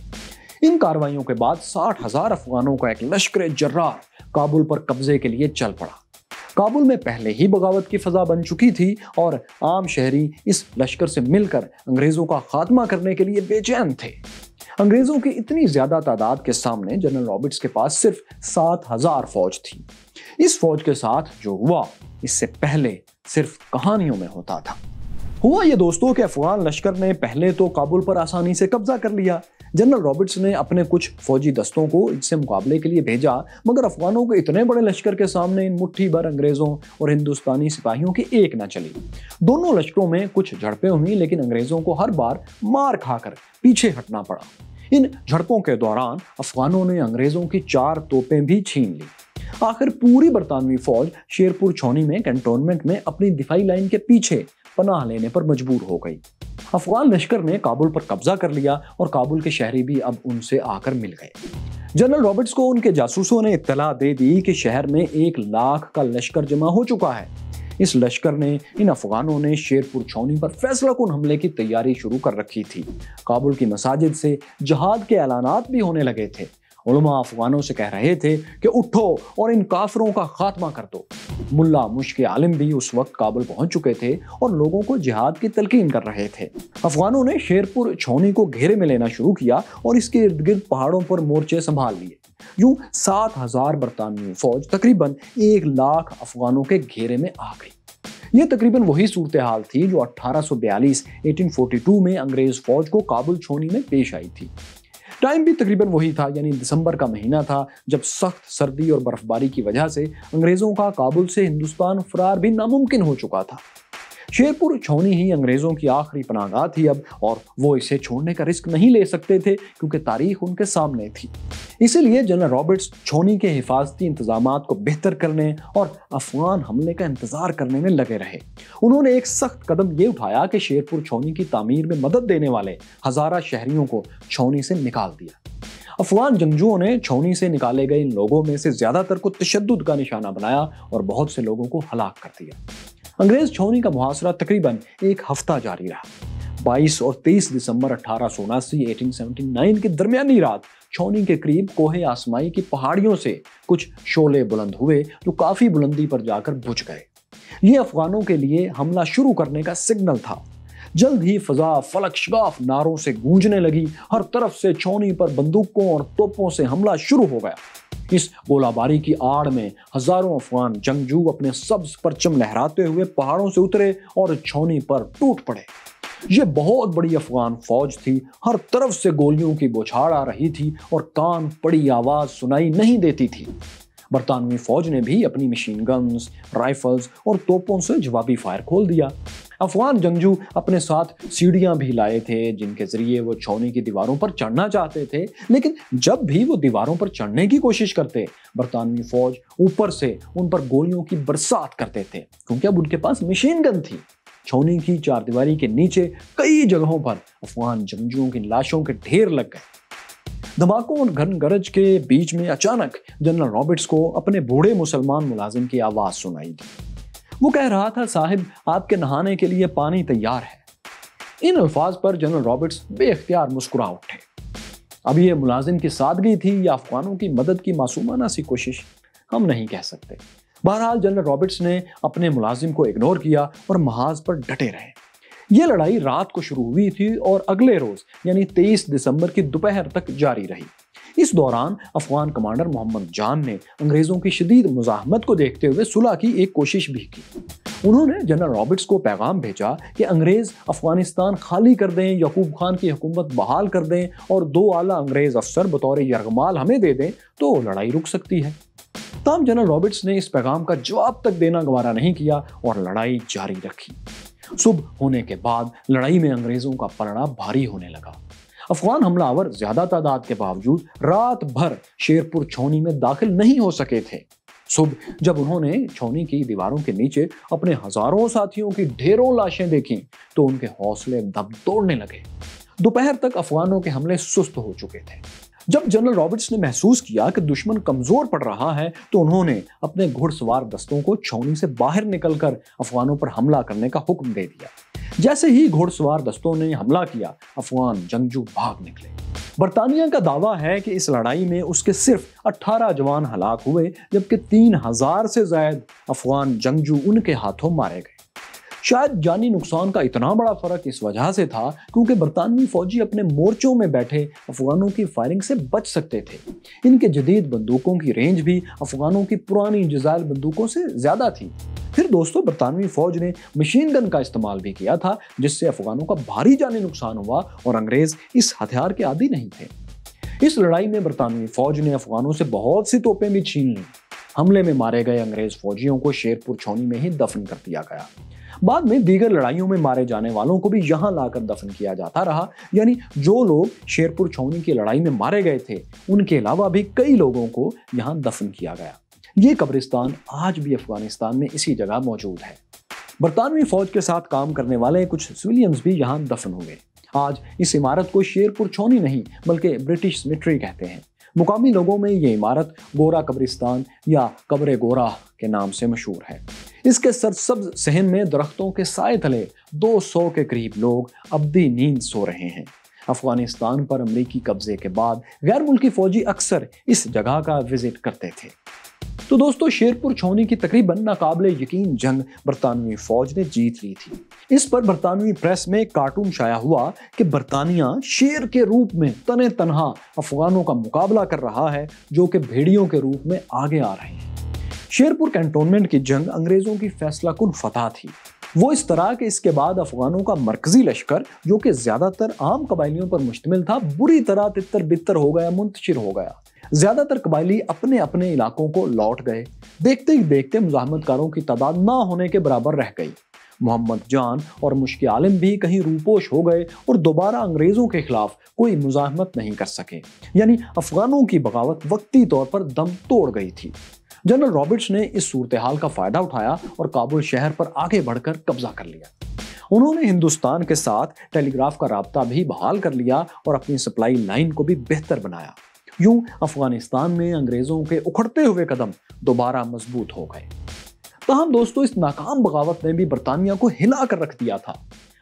ان کارروائیوں کے بعد 60,000 افغانوں کا ایک لشکر جرار کابل پر قبضے کے لیے چل پڑا۔ کابل میں پہلے ہی بغاوت کی فضا بن چکی تھی اور عام شہری اس لشکر سے مل کر انگریزوں کا خاتمہ کرنے کے لیے بے چین تھے۔ انگریزوں کی اتنی زیادہ تعداد کے سامنے جنرل رابرٹس کے پاس صرف 7,000 فوج تھی۔ اس فوج کے ساتھ جو ہوا اس سے پہلے صرف کہانیوں میں ہوتا تھا۔ ہوا یہ دوستوں کہ افغان لشکر نے پہلے تو کابل پر آسانی سے قبضہ کر لیا۔ جنرل رابرٹس نے اپنے کچھ فوجی دستوں کو اس سے مقابلے کے لیے بھیجا، مگر افغانوں کے اتنے بڑے لشکر کے سامنے ان مٹھی بھر انگریزوں اور ہندوستانی سپاہیوں کی ایک نہ چلی۔ دونوں لشکروں میں کچھ جھڑپیں ہوئیں، لیکن انگریزوں کو ہر بار مار کھا کر پیچھے ہٹنا پڑا۔ ان جھڑپوں کے دوران افغانوں نے انگریزوں کی 4 توپیں بھی چھین لی۔ آخر پوری برطانوی فوج شیرپور چھونی میں کنٹونمنٹ میں اپنی دفاعی لائن کے پیچھے پناہ لینے پر مجبور ہو گئی۔ افغان لشکر نے کابل پر قبضہ کر لیا اور کابل کے شہری بھی اب ان سے آ کر مل گئے۔ جنرل رابرٹس کو ان کے جاسوسوں نے اطلاع دے دی کہ شہر میں 1 لاکھ کا لشکر جمع ہو چکا ہے۔ اس لشکر نے ان افغانوں نے شیرپور چھونی پر فیصلہ کن حملے کی تیاری شروع کر رکھی تھی۔ کابل کی مساجد سے جہاد کے اعلانات بھی ہونے لگے تھے۔ علماء افغانوں سے کہہ رہے تھے کہ اٹھو اور ان کافروں کا خاتمہ کر دو۔ ملا مشک عالم بھی اس وقت کابل پہنچ چکے تھے اور لوگوں کو جہاد کی تلقین کر رہے تھے۔ افغانوں نے شیرپور چھونی کو گھیرے میں لینا شروع کیا اور اس کے ارد گرد پہاڑوں پر مورچے سنبھال لیے۔ یوں 7,000 برطانوی فوج تقریباً 1 لاکھ افغانوں کے گھیرے میں آ گئی۔ یہ تقریباً وہی صورتحال تھی جو 1842 میں انگریز فوج کو کابل چھونی میں پیش آئی تھی۔ ٹائم بھی تقریباً وہی تھا، یعنی دسمبر کا مہینہ تھا، جب سخت سردی اور برف باری کی وجہ سے انگریزوں کا کابل سے ہندوستان فرار بھی ناممکن ہو چکا تھا۔ شیرپور چھونی ہی انگریزوں کی آخری پناہ گاہ تھی اب، اور وہ اسے چھوڑنے کا رسک نہیں لے سکتے تھے کیونکہ تاریخ ان کے سامنے تھی۔ اسی لیے جنرل رابرٹس چھونی کے حفاظتی انتظامات کو بہتر کرنے اور افغان حملے کا انتظار کرنے میں لگے رہے۔ انہوں نے ایک سخت قدم یہ اٹھایا کہ شیرپور چھونی کی تعمیر میں مدد دینے والے ہزارہ شہریوں کو چھونی سے نکال دیا۔ افغان جنگجوؤں نے چھونی سے نکالے گئے ان لوگوں میں سے زیادہ تر کو تشدد کا نشانہ بنایا اور بہت سے لوگوں کو ہلاک کر دیا۔ انگریز چھونی کا محاصرہ تقریباً 1 ہفتہ جاری رہا۔ 22 اور 23 دسمبر 1879 کی درمیانی رات چھونی کے قریب کوہ آسمائی کی پہاڑیوں سے کچھ شعلے بلند ہوئے جو کافی بلندی پر جا کر بجھ گئے۔ یہ افغانوں کے لیے حملہ شروع کرنے کا سگنل تھا۔ جلد ہی فضا فلک شگاف نعروں سے گونجنے لگی، ہر طرف سے چھونی پر بندوقوں اور توپوں سے حملہ شروع ہو گیا۔ اس گولہ باری کی آڑ میں ہزاروں افغان جنگجو اپنے سبز پرچم لہراتے ہوئے پہاڑوں سے اترے اور چھونی پر ٹوٹ پڑے۔ یہ بہت بڑی افغان فوج تھی، ہر طرف سے گولیوں کی بوچھاڑ آ رہی تھی اور کان پڑی آواز سنائی نہیں دیتی تھی۔ برطانوی فوج نے بھی اپنی مشین گنز، رائفلز اور توپوں سے جوابی فائر کھول دیا۔ افغان جنگجو اپنے ساتھ سیڑھیاں بھی لائے تھے جن کے ذریعے وہ چھونی کی دیواروں پر چڑھنا چاہتے تھے، لیکن جب بھی وہ دیواروں پر چڑھنے کی کوشش کرتے، برطانوی فوج اوپر سے ان پر گولیوں کی برسات کرتے تھے کیونکہ اب ان کے پاس مشین گن تھی۔ چھونی کی 4 دیواری کے نیچے کئی جگہوں پر افغان جنگجوؤں کی لاشوں کے ڈھیر لگ گئے۔ دھماکوں اور گھن گرج کے بیچ میں اچانک جنرل رابرٹس کو اپنے بوڑھے مسلمان ملازم کی آواز سنائی دی۔ وہ کہہ رہا تھا، صاحب آپ کے نہانے کے لیے پانی تیار ہے۔ ان الفاظ پر جنرل رابرٹس بے اختیار مسکرا اٹھے۔ اب یہ ملازم کی سادگی تھی یا افغانوں کی مدد کی معصومانہ سی کوشش، ہم نہیں کہہ سکتے۔ بہرحال جنرل رابرٹس نے اپنے ملازم کو اگنور کیا اور محاذ پر ڈٹے رہے۔ یہ لڑائی رات کو شروع ہوئی تھی اور اگلے روز یعنی 23 دسمبر کی دوپہر تک جاری رہی۔ اس دوران افغان کمانڈر محمد جان نے انگریزوں کی شدید مزاحمت کو دیکھتے ہوئے صلح کی ایک کوشش بھی کی۔ انہوں نے جنرل رابرٹس کو پیغام بھیجا کہ انگریز افغانستان خالی کر دیں، یعقوب خان کی حکومت بحال کر دیں اور 2 اعلیٰ انگریز افسر بطور یرغمال ہمیں دے دیں تو لڑائی رک سکتی ہے۔ تاہم جنرل رابرٹس نے اس پیغام کا جواب تک دینا گوارا نہیں کیا اور لڑائی جاری رکھی۔ صبح ہونے کے بعد لڑائی میں انگریزوں کا پلڑا بھاری ہونے لگا۔ افغان حملہ آور زیادہ تعداد کے باوجود رات بھر شیرپور چھاؤنی میں داخل نہیں ہو سکے تھے۔ صبح جب انہوں نے چھاؤنی کی دیواروں کے نیچے اپنے ہزاروں ساتھیوں کی ڈھیروں لاشیں دیکھیں تو ان کے حوصلے دب توڑنے لگے۔ دوپہر تک افغانوں کے حملے سست ہو چکے تھے۔ جب جنرل رابرٹس نے محسوس کیا کہ دشمن کمزور پڑ رہا ہے تو انہوں نے اپنے گھڑ سوار دستوں کو چھاؤنی سے باہر نکل کر افغانوں پر حملہ کرنے کا حکم دے دیا۔ جیسے ہی گھڑ سوار دستوں نے حملہ کیا، افغان جنگجو بھاگ نکلے۔ برطانیہ کا دعویٰ ہے کہ اس لڑائی میں اس کے صرف 18 جوان ہلاک ہوئے، جبکہ 3000 سے زائد افغان جنگجو ان کے ہاتھوں مارے گئے۔ شاید جانی نقصان کا اتنا بڑا فرق اس وجہ سے تھا کیونکہ برطانوی فوجی اپنے مورچوں میں بیٹھے افغانوں کی فائرنگ سے بچ سکتے تھے۔ ان کے جدید بندوقوں کی رینج بھی افغانوں کی پرانی جزائر بندوقوں سے زیادہ تھی۔ پھر دوستو، برطانوی فوج نے مشین گن کا استعمال بھی کیا تھا، جس سے افغانوں کا بھاری جانی نقصان ہوا اور انگریز اس ہتھیار کے عادی نہیں تھے۔ اس لڑائی میں برطانوی فوج نے افغانوں سے بہت سی توپیں بھی چھین لیں۔ حملے میں مارے گئے انگریز فوجیوں کو شیرپور چھاؤنی میں ہی دفن کر دیا گیا۔ بعد میں دیگر لڑائیوں میں مارے جانے والوں کو بھی یہاں لا کر دفن کیا جاتا رہا، یعنی جو لوگ شیرپور چھاؤنی کی لڑائی میں مارے گئے تھے ان کے علاوہ بھی کئی لوگوں کو یہاں دفن کیا گیا۔ یہ قبرستان آج بھی افغانستان میں اسی جگہ موجود ہے۔ برطانوی فوج کے ساتھ کام کرنے والے کچھ سویلینز بھی یہاں دفن ہوئے۔ آج اس عمارت کو شیرپور چھاؤنی نہیں بلکہ برٹش سیمیٹری کہتے ہیں۔ مقامی لوگوں میں یہ عمارت گورا قبرستان یا قبر گورا کے نام سے مشہور ہے۔ اس کے سرسبز صحن میں درختوں کے سائے تلے 200 کے قریب لوگ ابدی نیند سو رہے ہیں۔ افغانستان پر امریکی قبضے کے بعد غیر ملکی فوجی اکثر اس جگہ کا وزٹ کرتے تھے۔ تو دوستو، شیرپور چھاؤنی کی تقریباً ناقابل یقین جنگ برطانوی فوج نے جیت لی تھی۔ اس پر برطانوی پریس میں ایک کارٹون شائع ہوا کہ برطانیہ شیر کے روپ میں تنے تنہا افغانوں کا مقابلہ کر رہا ہے جو کہ بھیڑیوں کے روپ میں آگے آ رہے ہیں۔ شیرپور کینٹونمنٹ کی جنگ انگریزوں کی فیصلہ کن فتح تھی۔ وہ اس طرح کہ اس کے بعد افغانوں کا مرکزی لشکر جو کہ زیادہ تر عام قبائلیوں پر مشتمل تھا، بری طرح تتر بتر ہو گیا، منتشر ہو گیا۔ زیادہ تر قبائلی اپنے اپنے علاقوں کو لوٹ گئے۔ دیکھتے ہی دیکھتے مزاحمت کاروں کی تعداد نہ ہونے کے برابر رہ گئی۔ محمد جان اور مشک عالم بھی کہیں روپوش ہو گئے اور دوبارہ انگریزوں کے خلاف کوئی مزاحمت نہیں کر سکے، یعنی افغانوں کی بغاوت وقتی طور پر دم توڑ گئی تھی۔ جنرل رابرٹس نے اس صورتحال کا فائدہ اٹھایا اور کابل شہر پر آگے بڑھ کر قبضہ کر لیا۔ انہوں نے ہندوستان کے ساتھ ٹیلی گراف کا رابطہ بھی بحال کر لیا اور اپنی سپلائی لائن کو بھی بہتر بنایا۔ یوں افغانستان میں انگریزوں کے اکھڑتے ہوئے قدم دوبارہ مضبوط ہو گئے۔ تاہم دوستو، اس ناکام بغاوت نے بھی برطانیہ کو ہلا کر رکھ دیا تھا۔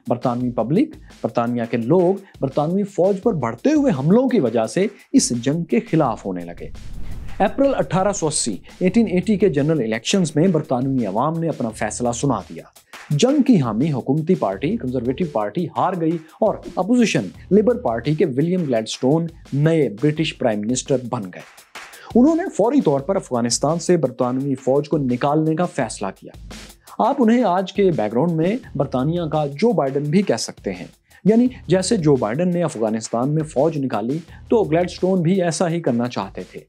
برطانوی پبلک، برطانیہ کے لوگ برطانوی فوج پر بڑھتے ہوئے حملوں کی وجہ سے اس جنگ کے خلاف ہونے لگے۔ اپریل 1880 کے جنرل الیکشنز میں برطانوی عوام نے اپنا فیصلہ سنا دیا۔ جنگ کی حامی حکومتی پارٹی کنزرویٹو پارٹی ہار گئی اور اپوزیشن لیبر پارٹی کے ولیم گلیڈسٹون نئے برٹش پرائم منسٹر بن گئے۔ انہوں نے فوری طور پر افغانستان سے برطانوی فوج کو نکالنے کا فیصلہ کیا۔ آپ انہیں آج کے بیک گراؤنڈ میں برطانیہ کا جو بائیڈن بھی کہہ سکتے ہیں، یعنی جیسے جو بائیڈن نے افغانستان میں فوج نکالی تو گلیڈسٹون بھی ایسا ہی کرنا چاہتے تھے۔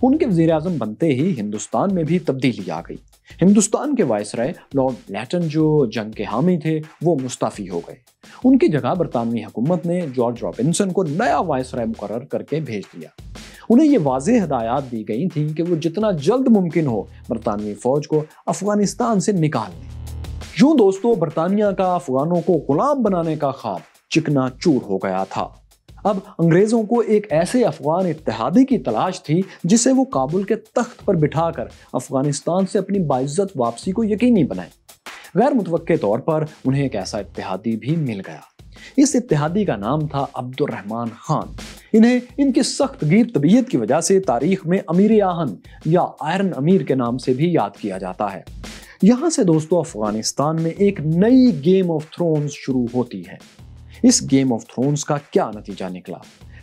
ان کے وزیر اعظم بنتے ہی ہندوستان میں بھی تبدیلی آ گئی۔ ہندوستان کے وائسرائے لارڈ لیٹن جو جنگ کے حامی تھے وہ مستعفی ہو گئے۔ ان کی جگہ برطانوی حکومت نے جارج رابنسن کو نیا وائسرائے مقرر کر کے بھیج دیا۔ انہیں یہ واضح ہدایات دی گئی تھیں کہ وہ جتنا جلد ممکن ہو برطانوی فوج کو افغانستان سے نکال لیں۔ یوں دوستو، برطانیہ کا افغانوں کو غلام بنانے کا خواب چکنا چور ہو گیا تھا۔ اب انگریزوں کو ایک ایسے افغان اتحادی کی تلاش تھی جسے وہ کابل کے تخت پر بٹھا کر افغانستان سے اپنی باعزت واپسی کو یقینی بنائیں۔ غیر متوقع طور پر انہیں ایک ایسا اتحادی بھی مل گیا۔ اس اتحادی کا نام تھا عبد الرحمن خان۔ انہیں ان کی سخت گیر طبیعت کی وجہ سے تاریخ میں امیر آہن یا آئرن امیر کے نام سے بھی یاد کیا جاتا ہے۔ یہاں سے دوستو افغانستان میں ایک نئی گیم آف تھرونز شروع ہوتی ہے۔ اس گیم آف تھرونز کا کیا نتیجہ نکلا؟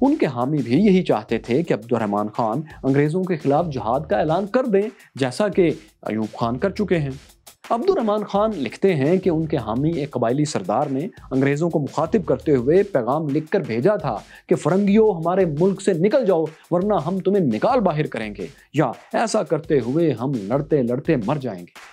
ان کے حامی بھی یہی چاہتے تھے کہ عبد الرحمن خان انگریزوں کے خلاف جہاد کا اعلان کر دیں، جیسا کہ ایوب خان کر چکے ہیں۔ عبد الرحمن خان لکھتے ہیں کہ ان کے حامی ایک قبائلی سردار نے انگریزوں کو مخاطب کرتے ہوئے پیغام لکھ کر بھیجا تھا کہ فرنگیوں ہمارے ملک سے نکل جاؤ ورنہ ہم تمہیں نکال باہر کریں گے، یا ایسا کرتے ہوئے ہم لڑتے لڑتے مر جائیں گے۔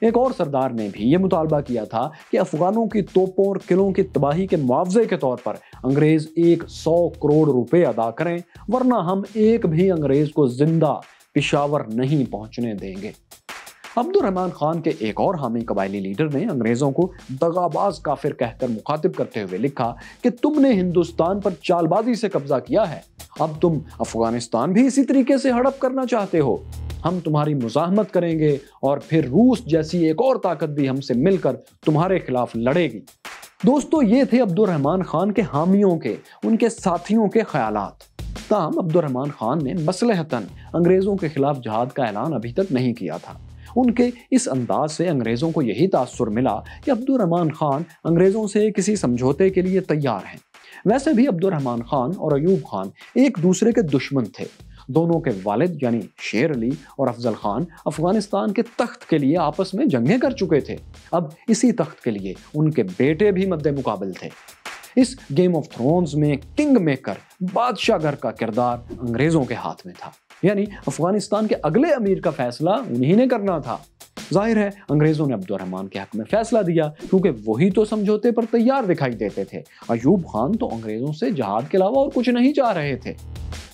ایک اور سردار نے بھی یہ مطالبہ کیا تھا کہ افغانوں کی توپوں اور قلعوں کی تباہی کے معاوضے کے طور پر انگریز 100 کروڑ روپے ادا کریں ورنہ ہم ایک بھی انگریز کو زندہ پشاور نہیں پہنچنے دیں گے۔ عبد الرحمن خان کے ایک اور حامی قبائلی لیڈر نے انگریزوں کو دغاباز کافر کہہ کر مخاطب کرتے ہوئے لکھا کہ تم نے ہندوستان پر چال بازی سے قبضہ کیا ہے، اب تم افغانستان بھی اسی طریقے سے ہڑپ کرنا چاہتے ہو، ہم تمہاری مزاحمت کریں گے اور پھر روس جیسی ایک اور طاقت بھی ہم سے مل کر تمہارے خلاف لڑے گی۔ دوستو، یہ تھے عبد الرحمن خان کے حامیوں کے، ان کے ساتھیوں کے خیالات۔ تاہم عبد الرحمن خان نے مصلحتاً انگریزوں کے خلاف جہاد کا اعلان ابھی تک نہیں کیا تھا۔ ان کے اس انداز سے انگریزوں کو یہی تاثر ملا کہ عبد الرحمن خان انگریزوں سے کسی سمجھوتے کے لیے تیار ہیں۔ ویسے بھی عبد الرحمن خان اور ایوب خان ایک دوسرے کے دشمن تھے۔ دونوں کے والد یعنی شیر علی اور افضل خان افغانستان کے تخت کے لیے آپس میں جنگیں کر چکے تھے۔ اب اسی تخت کے لیے ان کے بیٹے بھی مد مقابل تھے۔ اس گیم آف تھرونز میں کنگ میکر، بادشاہ گھر کا کردار انگریزوں کے ہاتھ میں تھا، یعنی افغانستان کے اگلے امیر کا فیصلہ انہی نے کرنا تھا۔ ظاہر ہے انگریزوں نے عبد الرحمن کے حق میں فیصلہ دیا کیونکہ وہی تو سمجھوتے پر تیار دکھائی دیتے تھے۔ ایوب خان تو انگریزوں سے جہاد کے علاوہ اور کچھ نہیں چاہ رہے تھے۔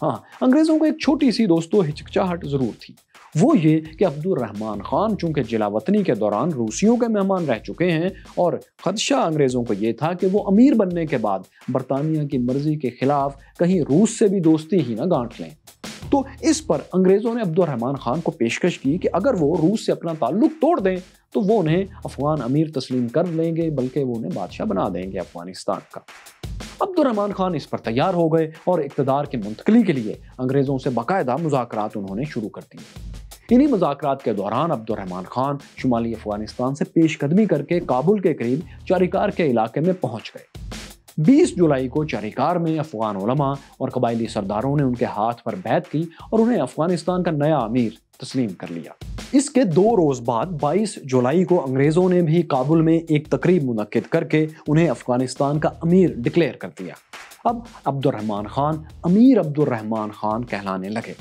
ہاں، انگریزوں کو ایک چھوٹی سی دوستو ہچکچاہٹ ضرور تھی، وہ یہ کہ عبد الرحمن خان چونکہ جلا وطنی کے دوران روسیوں کے مہمان رہ چکے ہیں اور خدشہ انگریزوں کو یہ تھا کہ وہ امیر بننے کے بعد برطانیہ کی مرضی کے خلاف کہیں روس سے بھی دوستی ہی نہ گانٹھ لیں، تو اس پر انگریزوں نے عبد الرحمن خان کو پیشکش کی کہ اگر وہ روس سے اپنا تعلق توڑ دیں تو وہ انہیں افغان امیر تسلیم کر لیں گے، بلکہ وہ انہیں بادشاہ بنا دیں گے افغانستان کا۔ عبد الرحمن خان اس پر تیار ہو گئے اور اقتدار کی منتقلی کے لیے انگریزوں سے باقاعدہ مذاکرات انہوں نے شروع کر دیے۔ انہی مذاکرات کے دوران عبد الرحمن خان شمالی افغانستان سے پیش قدمی کر کے کابل کے قریب چاریکار کے علاقے میں پہنچ گئے۔ 20 جولائی کو چاریکار میں افغان علماء اور قبائلی سرداروں نے ان کے ہاتھ پر بیعت کی اور انہیں افغانستان کا نیا امیر تسلیم کر لیا۔ اس کے 2 روز بعد 22 جولائی کو انگریزوں نے بھی کابل میں ایک تقریب منعقد کر کے انہیں افغانستان کا امیر ڈکلیئر کر دیا۔ اب عبد الرحمن خان امیر عبد الرحمن خان کہلانے لگے۔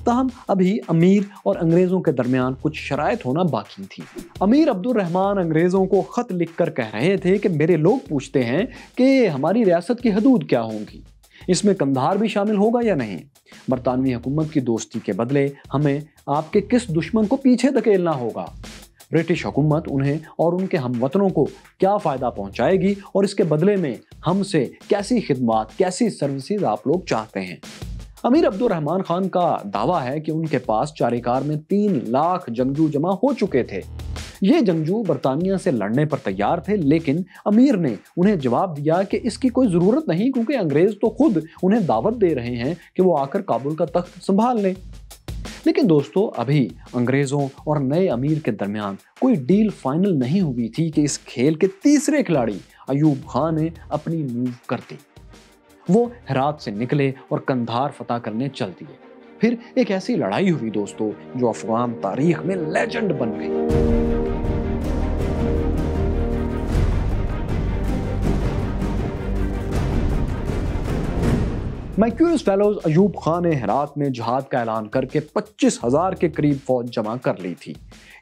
تاہم ابھی امیر اور انگریزوں کے درمیان کچھ شرائط ہونا باقی تھی۔ امیر عبد الرحمن انگریزوں کو خط لکھ کر کہہ رہے تھے کہ میرے لوگ پوچھتے ہیں کہ ہماری ریاست کی حدود کیا ہوں گی، اس میں قندھار بھی شامل ہوگا یا نہیں؟ برطانوی حکومت کی دوستی کے بدلے ہمیں آپ کے کس دشمن کو پیچھے دھکیلنا ہوگا؟ برٹش حکومت انہیں اور ان کے ہم وطنوں کو کیا فائدہ پہنچائے گی اور اس کے بدلے میں ہم سے کیسی خدمات، کیسی سروسز آپ لوگ چاہتے ہیں؟ امیر عبد الرحمن خان کا دعویٰ ہے کہ ان کے پاس چاریکار میں 3 لاکھ جنگجو جمع ہو چکے تھے۔ یہ جنگجو برطانیہ سے لڑنے پر تیار تھے، لیکن امیر نے انہیں جواب دیا کہ اس کی کوئی ضرورت نہیں کیونکہ انگریز تو خود انہیں دعوت دے رہے ہیں کہ وہ آ کر کابل کا تخت سنبھال لیں۔ لیکن دوستو، ابھی انگریزوں اور نئے امیر کے درمیان کوئی ڈیل فائنل نہیں ہوئی تھی کہ اس کھیل کے تیسرے کھلاڑی ایوب خان نے اپنی موو کر دی۔ وہ ہرات سے نکلے اور قندھار فتح کرنے چل دیے۔ پھر ایک ایسی لڑائی ہوئی دوستو جو افغان تاریخ میں لیجنڈ بن گئی۔ مائی کیوریوس فیلوز، ایوب خان نے ہرات میں جہاد کا اعلان کر کے 25,000 کے قریب فوج جمع کر لی تھی۔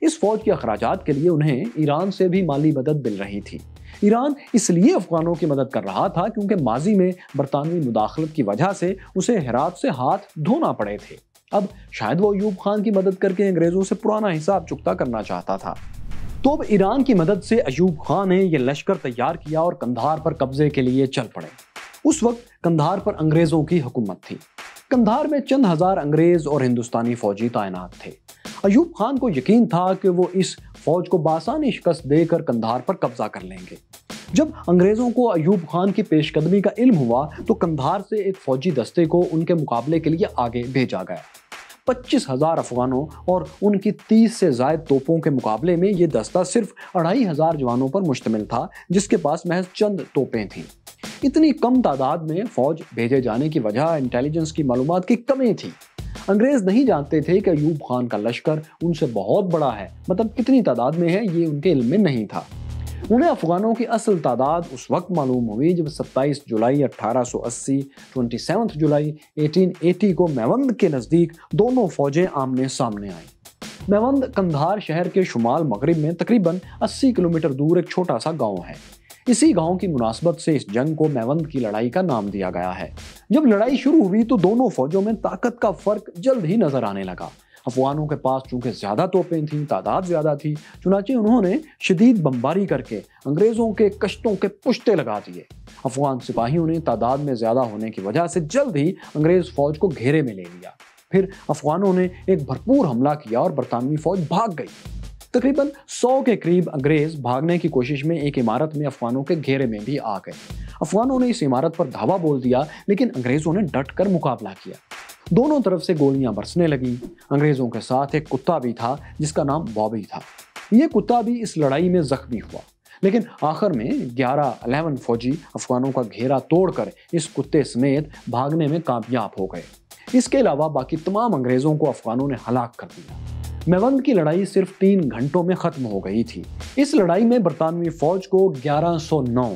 اس فوج کے اخراجات کے لیے انہیں ایران سے بھی مالی مدد مل رہی تھی۔ ایران اس لیے افغانوں کی مدد کر رہا تھا کیونکہ ماضی میں برطانوی مداخلت کی وجہ سے اسے ہرات سے ہاتھ دھونا پڑے تھے۔ اب شاید وہ ایوب خان کی مدد کر کے انگریزوں سے پرانا حساب چکتا کرنا چاہتا تھا۔ تو اب ایران کی مدد سے ایوب خان نے یہ لشکر تیار کیا اور قندھار پر قبضے کے لیے چل پڑے۔ اس وقت قندھار پر انگریزوں کی حکومت تھی۔ قندھار میں چند ہزار انگریز اور ہندوستانی فوجی تعینات تھے۔ ایوب خان کو یقین تھا کہ وہ اس فوج کو بآسانی شکست دے کر قندھار پر قبضہ کر لیں گے۔ جب انگریزوں کو ایوب خان کی پیش قدمی کا علم ہوا تو قندھار سے ایک فوجی دستے کو ان کے مقابلے کے لیے آگے بھیجا گیا۔ 25,000 افغانوں اور ان کی 30 سے زائد توپوں کے مقابلے میں یہ دستہ صرف 2,500 جوانوں پر مشتمل تھا، جس کے پاس محض چند توپیں تھیں۔ اتنی کم تعداد میں فوج بھیجے جانے کی وجہ انٹیلیجنس کی معلومات کی کمی تھی۔ انگریز نہیں جانتے تھے کہ ایوب خان کا لشکر ان سے بہت بڑا ہے، مطلب کتنی تعداد میں ہے یہ ان کے علم میں نہیں تھا۔ انہیں افغانوں کی اصل تعداد اس وقت معلوم ہوئی جب 27 جولائی 1880 27 جولائی 1880 کو میوند کے نزدیک دونوں فوجیں آمنے سامنے آئیں۔ میوند قندھار شہر کے شمال مغرب میں تقریباً 80 کلومیٹر دور ایک چھوٹا سا گاؤں ہے۔ اسی گاؤں کی مناسبت سے اس جنگ کو میوند کی لڑائی کا نام دیا گیا ہے۔ جب لڑائی شروع ہوئی تو دونوں فوجوں میں طاقت کا فرق جلد ہی نظر آنے لگا۔ افغانوں کے پاس چونکہ زیادہ توپیں تھیں، تعداد زیادہ تھی، چنانچہ انہوں نے شدید بمباری کر کے انگریزوں کے کشتوں کے پشتے لگا دیے۔ افغان سپاہیوں نے تعداد میں زیادہ ہونے کی وجہ سے جلد ہی انگریز فوج کو گھیرے میں لے لیا۔ پھر افغانوں نے ایک بھرپور حملہ کیا اور برطانوی فوج بھاگ گئی۔ تقریباً 100 کے قریب انگریز بھاگنے کی کوشش میں ایک عمارت میں افغانوں کے گھیرے میں بھی آ گئے۔ افغانوں نے اس عمارت پر دھاوا بول دیا، لیکن انگریزوں نے ڈٹ کر مقابلہ کیا۔ دونوں طرف سے گولیاں برسنے لگیں۔ انگریزوں کے ساتھ ایک کتا بھی تھا جس کا نام بابی تھا۔ یہ کتا بھی اس لڑائی میں زخمی ہوا، لیکن آخر میں 11 فوجی افغانوں کا گھیرا توڑ کر اس کتے سمیت بھاگنے میں کامیاب ہو گئے۔ اس کے علاوہ باقی تمام انگریزوں کو افغانوں نے ہلاک کر دیا۔ میوند کی لڑائی صرف 3 گھنٹوں میں ختم ہو گئی تھی۔ اس لڑائی میں برطانوی فوج کو 1109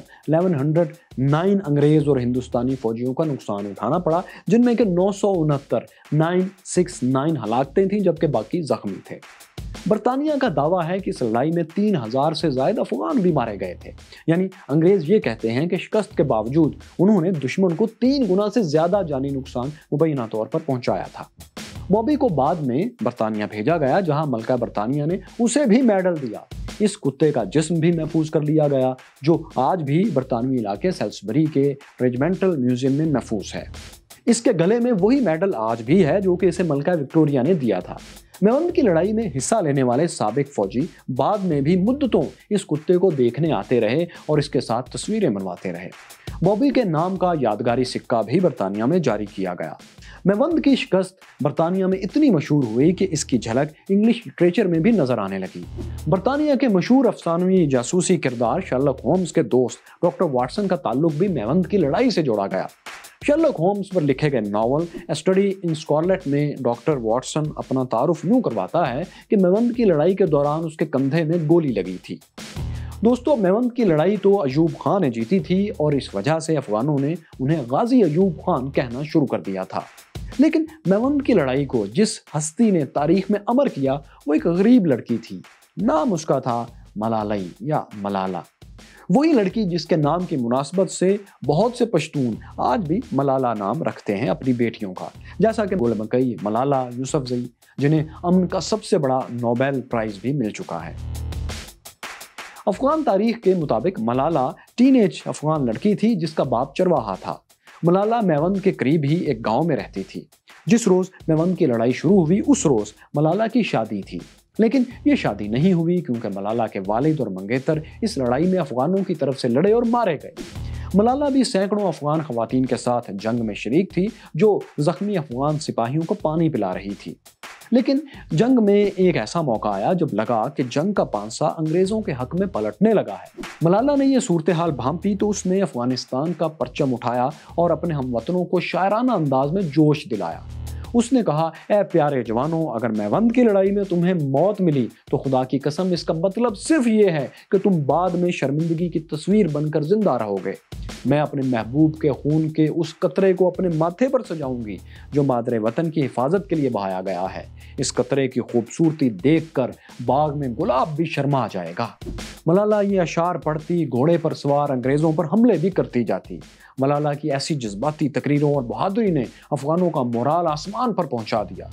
انگریز اور ہندوستانی فوجیوں کا نقصان اٹھانا پڑا، جن میں کہ 969 ہلاکتیں تھیں جبکہ باقی زخمی تھے۔ برطانیہ کا دعویٰ ہے کہ اس لڑائی میں 3000 سے زائد افغان بھی مارے گئے تھے، یعنی انگریز یہ کہتے ہیں کہ شکست کے باوجود انہوں نے دشمن کو 3 گنا سے زیادہ جانی نقصان مبینہ طور پر پہنچایا تھا۔ بابی کو بعد میں برطانیہ بھیجا گیا، جہاں ملکہ برطانیہ نے اسے بھی میڈل دیا۔ اس کتے کا جسم بھی محفوظ کر لیا گیا، جو آج بھی برطانوی علاقے سیلسبری کے ریجمنٹل میوزیم میں محفوظ ہے۔ اس کے گلے میں وہی میڈل آج بھی ہے جو کہ اسے ملکہ وکٹوریہ نے دیا تھا۔ میوند کی لڑائی میں حصہ لینے والے سابق فوجی بعد میں بھی مدتوں اس کتے کو دیکھنے آتے رہے اور اس کے ساتھ تصویریں بنواتے رہے۔ بابی کے نام کا یادگاری سکہ بھی برطانیہ میں جاری کیا گیا۔ میوند کی شکست برطانیہ میں اتنی مشہور ہوئی کہ اس کی جھلک انگلش لٹریچر میں بھی نظر آنے لگی۔ برطانیہ کے مشہور افسانوی جاسوسی کردار شرلک ہومز کے دوست ڈاکٹر واٹسن کا تعلق بھی میوند کی لڑائی سے جوڑا گیا۔ شرلک ہومز پر لکھے گئے ناول اسٹڈی ان اسکارلیٹ میں ڈاکٹر واٹسن اپنا تعارف یوں کرواتا ہے کہ میوند کی لڑائی کے دوران اس کے کندھے میں گولی لگی تھی۔ دوستو، میوند کی لڑائی تو ایوب خان نے جیتی تھی اور اس وجہ سے افغانوں نے انہیں غازی ایوب خان کہنا شروع کر دیا تھا۔ لیکن میوند کی لڑائی کو جس ہستی نے تاریخ میں امر کیا وہ ایک غریب لڑکی تھی۔ نام اس کا تھا ملالی یا ملالہ، وہی لڑکی جس کے نام کی مناسبت سے بہت سے پشتون آج بھی ملالہ نام رکھتے ہیں اپنی بیٹیوں کا، جیسا کہ گل مکئی، ملالہ یوسفزئی، جنہیں امن کا سب سے بڑا نوبل پرائز بھی مل چکا ہے۔ افغان تاریخ کے مطابق ملالہ ٹین ایج افغان لڑکی تھی جس کا باپ چرواہا تھا۔ ملالہ میوند کے قریب ہی ایک گاؤں میں رہتی تھی۔ جس روز میوند کی لڑائی شروع ہوئی اس روز ملالہ کی شادی تھی، لیکن یہ شادی نہیں ہوئی کیونکہ ملالہ کے والد اور منگیتر اس لڑائی میں افغانوں کی طرف سے لڑے اور مارے گئے۔ ملالہ بھی سینکڑوں افغان خواتین کے ساتھ جنگ میں شریک تھی جو زخمی افغان سپاہیوں کو پانی پلا رہی تھی۔ لیکن جنگ میں ایک ایسا موقع آیا جب لگا کہ جنگ کا پانسا انگریزوں کے حق میں پلٹنے لگا ہے۔ ملالہ نے یہ صورتحال بھانپی تو اس نے افغانستان کا پرچم اٹھایا اور اپنے ہم وطنوں کو شاعرانہ انداز میں جوش دلایا۔ اس نے کہا، اے پیارے جوانوں، اگر میوند کی لڑائی میں تمہیں موت ملی تو خدا کی قسم اس کا مطلب صرف یہ ہے کہ تم بعد میں شرمندگی کی تصویر بن کر زندہ رہو گے۔ میں اپنے محبوب کے خون کے اس قطرے کو اپنے ماتھے پر سجاؤں گی جو مادر وطن کی حفاظت کے لیے بہایا گیا ہے۔ اس قطرے کی خوبصورتی دیکھ کر باغ میں گلاب بھی شرما جائے گا۔ ملالہ یہ اشعار پڑھتی، گھوڑے پر سوار انگریزوں پر حملے بھی کرتی جاتی۔ ملالہ کی ایسی جذباتی تقریروں اور بہادری نے افغانوں کا مورال آسمان پر پہنچا دیا۔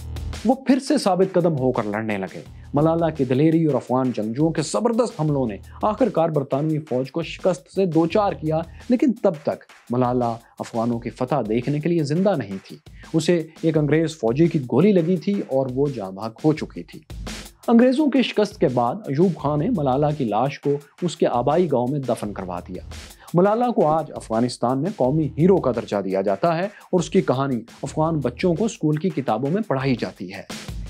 وہ پھر سے ثابت قدم ہو کر لڑنے لگے۔ ملالہ کی دلیری اور افغان جنگجوؤں کے زبردست حملوں نے آخر کار برطانوی فوج کو شکست سے دوچار کیا، لیکن تب تک ملالہ افغانوں کی فتح دیکھنے کے لیے زندہ نہیں تھی۔ اسے ایک انگریز فوجی کی گولی لگی تھی اور وہ جاں بحق ہو چکی تھی۔ انگریزوں کی شکست کے بعد ایوب خان نے ملالہ کی لاش کو اس کے آبائی گاؤں میں دفن کروا دیا۔ ملالہ کو آج افغانستان میں قومی ہیرو کا درجہ دیا جاتا ہے اور اس کی کہانی افغان بچوں کو اسکول کی کتابوں میں پڑھائی جاتی ہے۔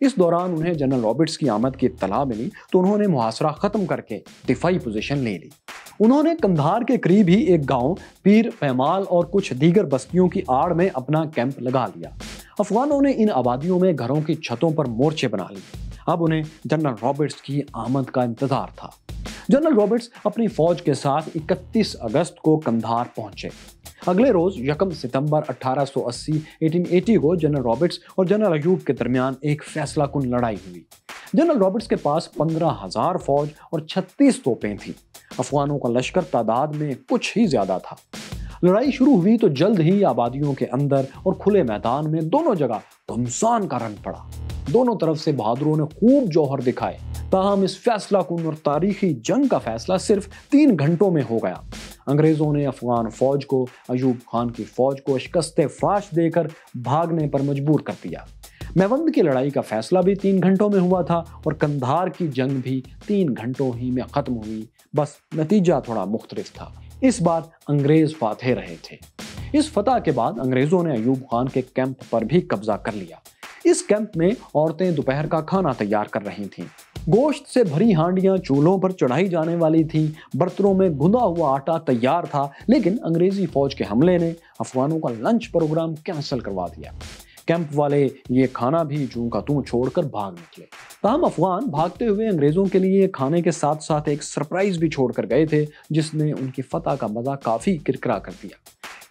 اس دوران انہیں جنرل رابرٹس کی آمد کی اطلاع ملی تو انہوں نے محاصرہ ختم کر کے دفاعی پوزیشن لے لی۔ انہوں نے قندھار کے قریب ہی ایک گاؤں پیر پیمال اور کچھ دیگر بستیوں کی آڑ میں اپنا کیمپ لگا لیا۔ افغانوں نے ان آبادیوں میں گھروں کی چھتوں پر مورچے بنا لیے۔ اب انہیں جنرل رابرٹس کی آمد کا انتظار تھا۔ جنرل رابرٹس اپنی فوج کے ساتھ 31 اگست کو قندھار پہنچے۔ اگلے روز 1 ستمبر 1880 کو جنرل رابرٹس اور جنرل ایوب کے درمیان ایک فیصلہ کن لڑائی ہوئی۔ جنرل رابرٹس کے پاس 15,000 فوج اور 36 توپیں تھیں۔ افغانوں کا لشکر تعداد میں کچھ ہی زیادہ تھا۔ لڑائی شروع ہوئی تو جلد ہی آبادیوں کے اندر اور کھلے میدان میں دونوں جگہ گھمسان کا رنگ پڑا۔ دونوں طرف سے بہادروں نے خوب جوہر دکھائے۔ تاہم اس فیصلہ کن اور تاریخی جنگ کا فیصلہ صرف 3 گھنٹوں میں ہو گیا۔ انگریزوں نے افغان فوج کو ایوب خان کی فوج کو شکست فاش دے کر بھاگنے پر مجبور کر دیا۔ میوند کی لڑائی کا فیصلہ بھی 3 گھنٹوں میں ہوا تھا اور قندھار کی جنگ بھی 3 گھنٹوں ہی میں ختم ہوئی، بس نتیجہ تھوڑا مختلف تھا۔ اس بار انگریز فاتح رہے تھے۔ اس فتح کے بعد انگریزوں نے ایوب خان کے کیمپ پر بھی قبضہ کر لیا۔ اس کیمپ میں عورتیں دوپہر کا کھانا تیار کر رہی تھیں۔ گوشت سے بھری ہانڈیاں چولہوں پر چڑھائی جانے والی تھیں۔ برتنوں میں گھنا ہوا آٹا تیار تھا، لیکن انگریزی فوج کے حملے نے افغانوں کا لنچ پروگرام کینسل کروا دیا۔ کیمپ والے یہ کھانا بھی جوں کا توں چھوڑ کر بھاگ نکلے۔ تاہم افغان بھاگتے ہوئے انگریزوں کے لیے کھانے کے ساتھ ساتھ ایک سرپرائز بھی چھوڑ کر گئے تھے، جس نے ان کی فتح کا مزہ کافی کرکرا کر دیا۔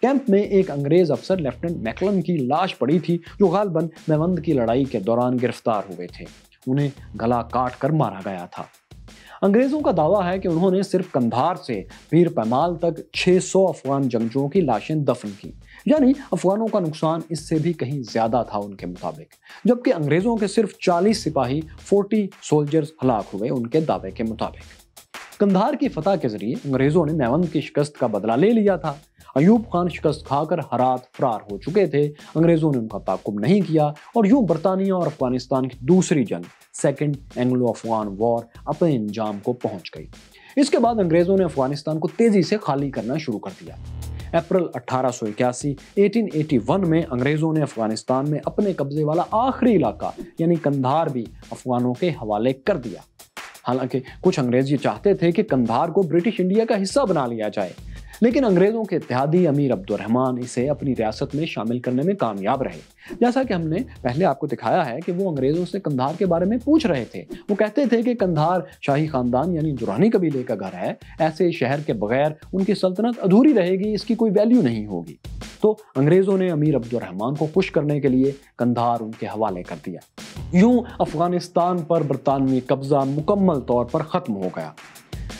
کیمپ میں ایک انگریز افسر لیفٹیننٹ میکلن کی لاش پڑی تھی، جو غالباً میوند کی لڑائی کے دوران گرفتار ہوئے تھے۔ انہیں گلا کاٹ کر مارا گیا تھا۔ انگریزوں کا دعویٰ ہے کہ انہوں نے صرف قندھار سے پیر پیمال تک 600 افغان جنگجوؤں کی لاشیں دفن کی، یعنی افغانوں کا نقصان اس سے بھی کہیں زیادہ تھا ان کے مطابق، جبکہ انگریزوں کے صرف 40 سپاہی 40 سولجرز ہلاک ہوئے ان کے دعوے کے مطابق۔ قندھار کی فتح کے ذریعے انگریزوں نے میوند کی شکست کا بدلہ لے لیا تھا۔ ایوب خان شکست کھا کر ہرات فرار ہو چکے تھے۔ انگریزوں نے ان کا تعاقب نہیں کیا اور یوں برطانیہ اور افغانستان کی دوسری جنگ سیکنڈ اینگلو افغان وار اپنے انجام کو پہنچ گئی۔ اس کے بعد انگریزوں نے افغانستان کو تیزی سے خالی کرنا شروع کر دیا۔ اپریل 1881 میں انگریزوں نے افغانستان میں اپنے قبضے والا آخری علاقہ یعنی قندھار بھی افغانوں کے حوالے کر دیا۔ حالانکہ کچھ انگریز یہ چاہتے تھے کہ قندھار کو برٹش انڈیا کا حصہ بنا لیا جائے، لیکن انگریزوں کے اتحادی امیر عبدالرحمان اسے اپنی ریاست میں شامل کرنے میں کامیاب رہے۔ جیسا کہ ہم نے پہلے آپ کو دکھایا ہے کہ وہ انگریزوں سے قندھار کے بارے میں پوچھ رہے تھے۔ وہ کہتے تھے کہ قندھار شاہی خاندان یعنی درانی قبیلے کا گھر ہے، ایسے شہر کے بغیر ان کی سلطنت ادھوری رہے گی، اس کی کوئی ویلیو نہیں ہوگی۔ تو انگریزوں نے امیر عبدالرحمان کو خوش کرنے کے لیے قندھار ان کے حوالے کر دیا۔ یوں افغانستان پر برطانوی قبضہ مکمل طور پر ختم ہو گیا۔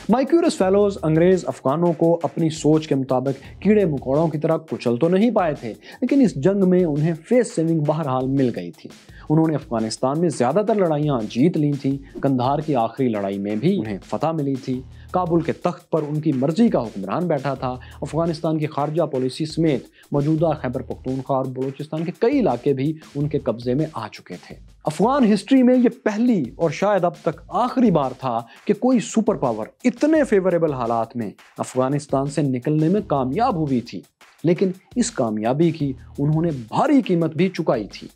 مائیکیورس فیلوز انگریز افغانوں کو اپنی سوچ کے مطابق کیڑے مکوڑوں کی طرح کچل تو نہیں پائے تھے، لیکن اس جنگ میں انہیں فیس سیونگ بہرحال مل گئی تھی۔ انہوں نے افغانستان میں زیادہ تر لڑائیاں جیت لی تھیں۔ قندھار کی آخری لڑائی میں بھی انہیں فتح ملی تھی۔ کابل کے تخت پر ان کی مرضی کا حکمران بیٹھا تھا۔ افغانستان کی خارجہ پالیسی سمیت موجودہ خیبر پختونخوا اور بلوچستان کے کئی علاقے بھی ان کے قبضے میں آ چکے تھے۔ افغان ہسٹری میں یہ پہلی اور شاید اب تک آخری بار تھا کہ کوئی سپر پاور اتنے فیوریبل حالات میں افغانستان سے نکلنے میں کامیاب ہوئی تھی، لیکن اس کامیابی کی انہوں نے بھاری قیمت بھی چکائی تھی۔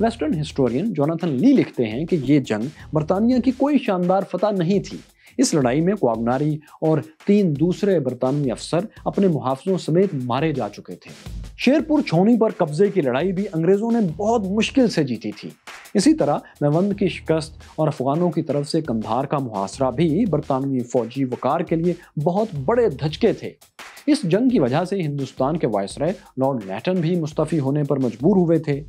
ویسٹرن ہسٹورین جوناتھن لی لکھتے ہیں کہ یہ جنگ برطانیہ کی کوئی شاندار فتح نہیں تھی۔ اس لڑائی میں کوگناری اور 3 دوسرے برطانوی افسر اپنے محافظوں سمیت مارے جا چکے تھے۔ شیرپور چھاؤنی پر قبضے کی لڑائی بھی انگریزوں نے بہت مشکل سے جیتی تھی۔ اسی طرح میوند کی شکست اور افغانوں کی طرف سے قندھار کا محاصرہ بھی برطانوی فوجی وقار کے لیے بہت بڑے دھچکے تھے۔ اس جنگ کی وجہ سے ہندوستان کے وائسرائے لارڈ لیٹن بھی مستعفی ہونے پر مجبور ہوئے تھے۔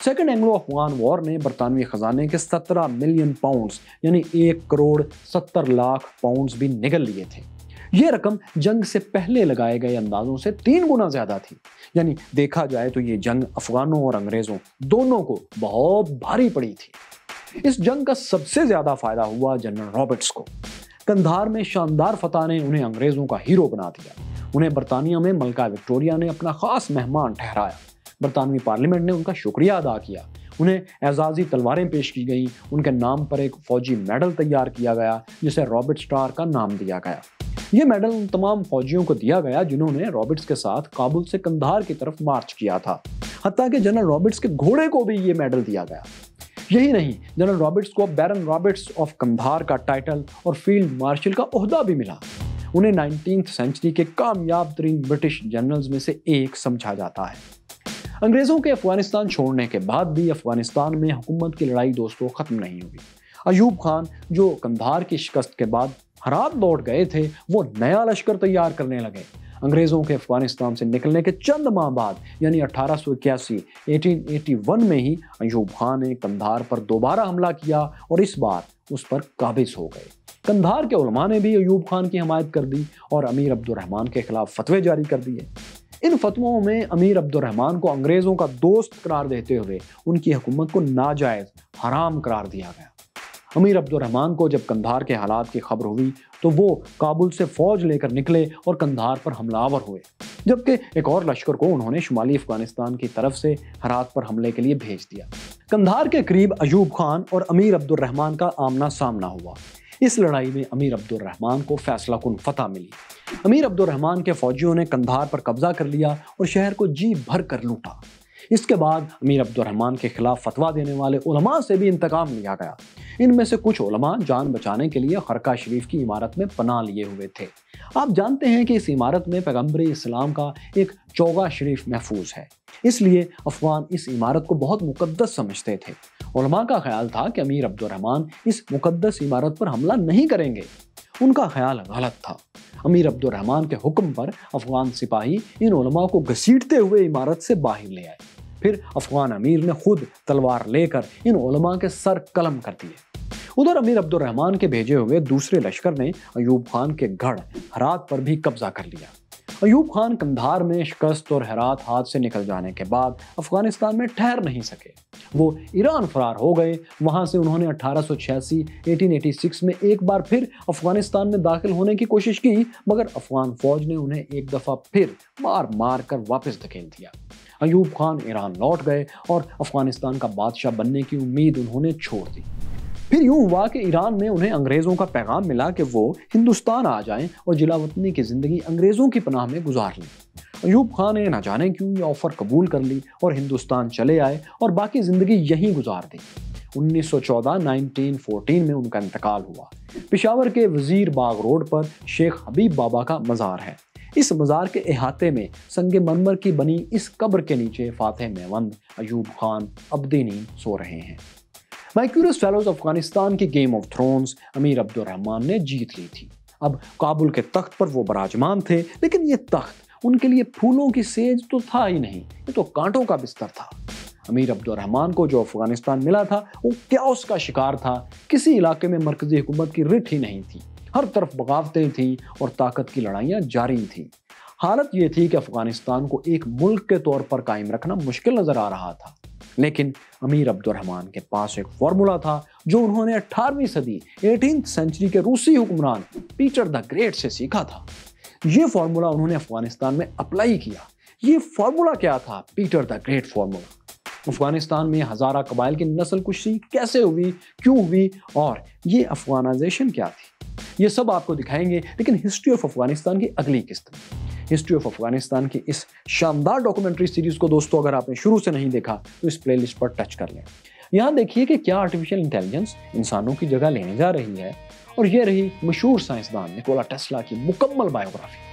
سیکنڈ اینگلو افغان وار نے برطانوی خزانے کے 17 ملین پاؤنڈز یعنی 1 کروڑ 70 لاکھ پاؤنڈز بھی نگل لیے تھے۔ یہ رقم جنگ سے پہلے لگائے گئے اندازوں سے 3 گنا زیادہ تھی۔ یعنی دیکھا جائے تو یہ جنگ افغانوں اور انگریزوں دونوں کو بہت بھاری پڑی تھی۔ اس جنگ کا سب سے زیادہ فائدہ ہوا جنرل رابرٹس کو۔ قندھار میں شاندار فتح نے انہیں انگریزوں کا ہیرو بنا دیا۔ انہیں برطانیہ میں ملکہ وکٹوریہ نے اپنا خاص مہمان ٹھہرایا۔ برطانوی پارلیمنٹ نے ان کا شکریہ ادا کیا۔ انہیں اعزازی تلواریں پیش کی گئیں۔ ان کے نام پر ایک فوجی میڈل تیار کیا گیا جسے رابرٹ سٹار کا نام دیا گیا۔ یہ میڈل ان تمام فوجیوں کو دیا گیا جنہوں نے رابرٹس کے ساتھ کابل سے قندھار کی طرف مارچ کیا تھا۔ حتیٰ کہ جنرل رابرٹس کے گھوڑے کو بھی یہ میڈل دیا گیا۔ یہی نہیں، جنرل رابرٹس کو بیرن رابرٹس آف قندھار کا ٹائٹل اور فیلڈ مارشل کا عہدہ بھی ملا۔ انہیں 19th سینچری کے کامیاب ترین برٹش جنرلز میں سے ایک سمجھا جاتا ہے۔ انگریزوں کے افغانستان چھوڑنے کے بعد بھی افغانستان میں حکومت کی لڑائی دوستوں ختم نہیں ہوئی۔ ایوب خان جو قندھار کی شکست کے بعد ہرات لوٹ گئے تھے، وہ نیا لشکر تیار کرنے لگے۔ انگریزوں کے افغانستان سے نکلنے کے چند ماہ بعد یعنی 1881 میں ہی ایوب خان نے قندھار پر دوبارہ حملہ کیا اور اس بار اس پر قابض ہو گئے۔ قندھار کے علماء نے بھی ایوب خان کی حمایت کر دی اور امیر عبد الرحمن کے خلاف فتوے جاری کر دیے۔ ان فتووں میں امیر عبد الرحمن کو انگریزوں کا دوست قرار دیتے ہوئے ان کی حکومت کو ناجائز حرام قرار دیا گیا۔ امیر عبد الرحمن کو جب قندھار کے حالات کی خبر ہوئی تو وہ کابل سے فوج لے کر نکلے اور قندھار پر حملہ آور ہوئے، جبکہ ایک اور لشکر کو انہوں نے شمالی افغانستان کی طرف سے ہرات پر حملے کے لیے بھیج دیا۔ قندھار کے قریب ایوب خان اور امیر عبد الرحمن کا آمنا سامنا ہوا۔ اس لڑائی میں امیر عبد الرحمن کو فیصلہ کن فتح ملی۔ امیر عبد الرحمن کے فوجیوں نے قندھار پر قبضہ کر لیا اور شہر کو جی بھر کر لوٹا۔ اس کے بعد امیر عبد الرحمن کے خلاف فتویٰ دینے والے علماء سے بھی انتقام لیا گیا۔ ان میں سے کچھ علماء جان بچانے کے لیے خرقہ شریف کی عمارت میں پناہ لیے ہوئے تھے۔ آپ جانتے ہیں کہ اس عمارت میں پیغمبر اسلام کا ایک چوغہ شریف محفوظ ہے، اس لیے افغان اس عمارت کو بہت مقدس سمجھتے تھے۔ علماء کا خیال تھا کہ امیر عبد الرحمن اس مقدس عمارت پر حملہ نہیں کریں گے۔ ان کا خیال غلط تھا۔ امیر عبد الرحمن کے حکم پر افغان سپاہی ان علماء کو گھسیٹتے ہوئے عمارت سے باہر لے آئے۔ پھر افغان امیر نے خود تلوار لے کر ان علماء کے سر قلم کر دیے۔ ادھر امیر عبد الرحمن کے بھیجے ہوئے دوسرے لشکر نے ایوب خان کے گڑھ ہرات پر بھی قبضہ کر لیا۔ ایوب خان قندھار میں شکست اور ہرات ہاتھ سے نکل جانے کے بعد افغانستان میں ٹھہر نہیں سکے۔ وہ ایران فرار ہو گئے۔ وہاں سے انہوں نے 1886 میں ایک بار پھر افغانستان میں داخل ہونے کی کوشش کی، مگر افغان فوج نے انہیں ایک دفعہ پھر مار کر واپس دھکیل دیا۔ ایوب خان ایران لوٹ گئے اور افغانستان کا بادشاہ بننے کی امید انہوں نے چھوڑ دی۔ پھر یوں ہوا کہ ایران میں انہیں انگریزوں کا پیغام ملا کہ وہ ہندوستان آ جائیں اور جلا وطنی کی زندگی انگریزوں کی پناہ میں گزار لیں۔ ایوب خان نے نہ جانے کیوں یہ آفر قبول کر لی اور ہندوستان چلے آئے اور باقی زندگی یہیں گزار دی۔ 1914 میں ان کا انتقال ہوا۔ پشاور کے وزیر باغ روڈ پر شیخ حبیب بابا کا مزار ہے۔ اس مزار کے احاطے میں سنگ مرمر کی بنی اس قبر کے نیچے فاتح میوند ایوب خان ابدی نیند سو رہے ہیں۔ مائیکیورس فیلوز افغانستان کی گیم آف تھرونز امیر عبد الرحمن نے جیت لی تھی۔ اب کابل کے تخت پر وہ براجمان تھے، لیکن یہ تخت ان کے لیے پھولوں کی سیج تو تھا ہی نہیں، یہ تو کانٹوں کا بستر تھا۔ امیر عبد الرحمن کو جو افغانستان ملا تھا وہ کیاؤس کا شکار تھا۔ کسی علاقے میں مرکزی حکومت کی رٹ ہی نہیں تھی، ہر طرف بغاوتیں تھیں اور طاقت کی لڑائیاں جاری تھیں۔ حالت یہ تھی کہ افغانستان کو ایک ملک کے طور پر قائم رکھنا مشکل نظر آ رہا تھا، لیکن امیر عبد الرحمن کے پاس ایک فارمولا تھا جو انہوں نے 18ویں صدی 18th سینچری کے روسی حکمران پیٹر دا گریٹ سے سیکھا تھا۔ یہ فارمولا انہوں نے افغانستان میں اپلائی کیا۔ یہ فارمولا کیا تھا؟ Peter the great formula. Afghanistan میں ہزارہ قبائل کی نسل کشی کیسے ہوئی، کیوں ہوئی اور یہ افغانائزیشن کیا تھی، یہ سب آپ کو دکھائیں گے، لیکن ہسٹری آف افغانستان کی اگلی قسط میں۔ ہسٹری آف افغانستان کی اس شاندار ڈاکومنٹری سیریز کو دوستو اگر آپ نے شروع سے نہیں دیکھا تو اس پلے لسٹ پر ٹچ کر لیں۔ یہاں دیکھیے کہ کیا آرٹیفیشل انٹیلیجنس انسانوں کی جگہ لینے جا رہی ہے، اور یہ رہی مشہور سائنسدان نکولا ٹیسلا کی مکمل بائیوگرافی۔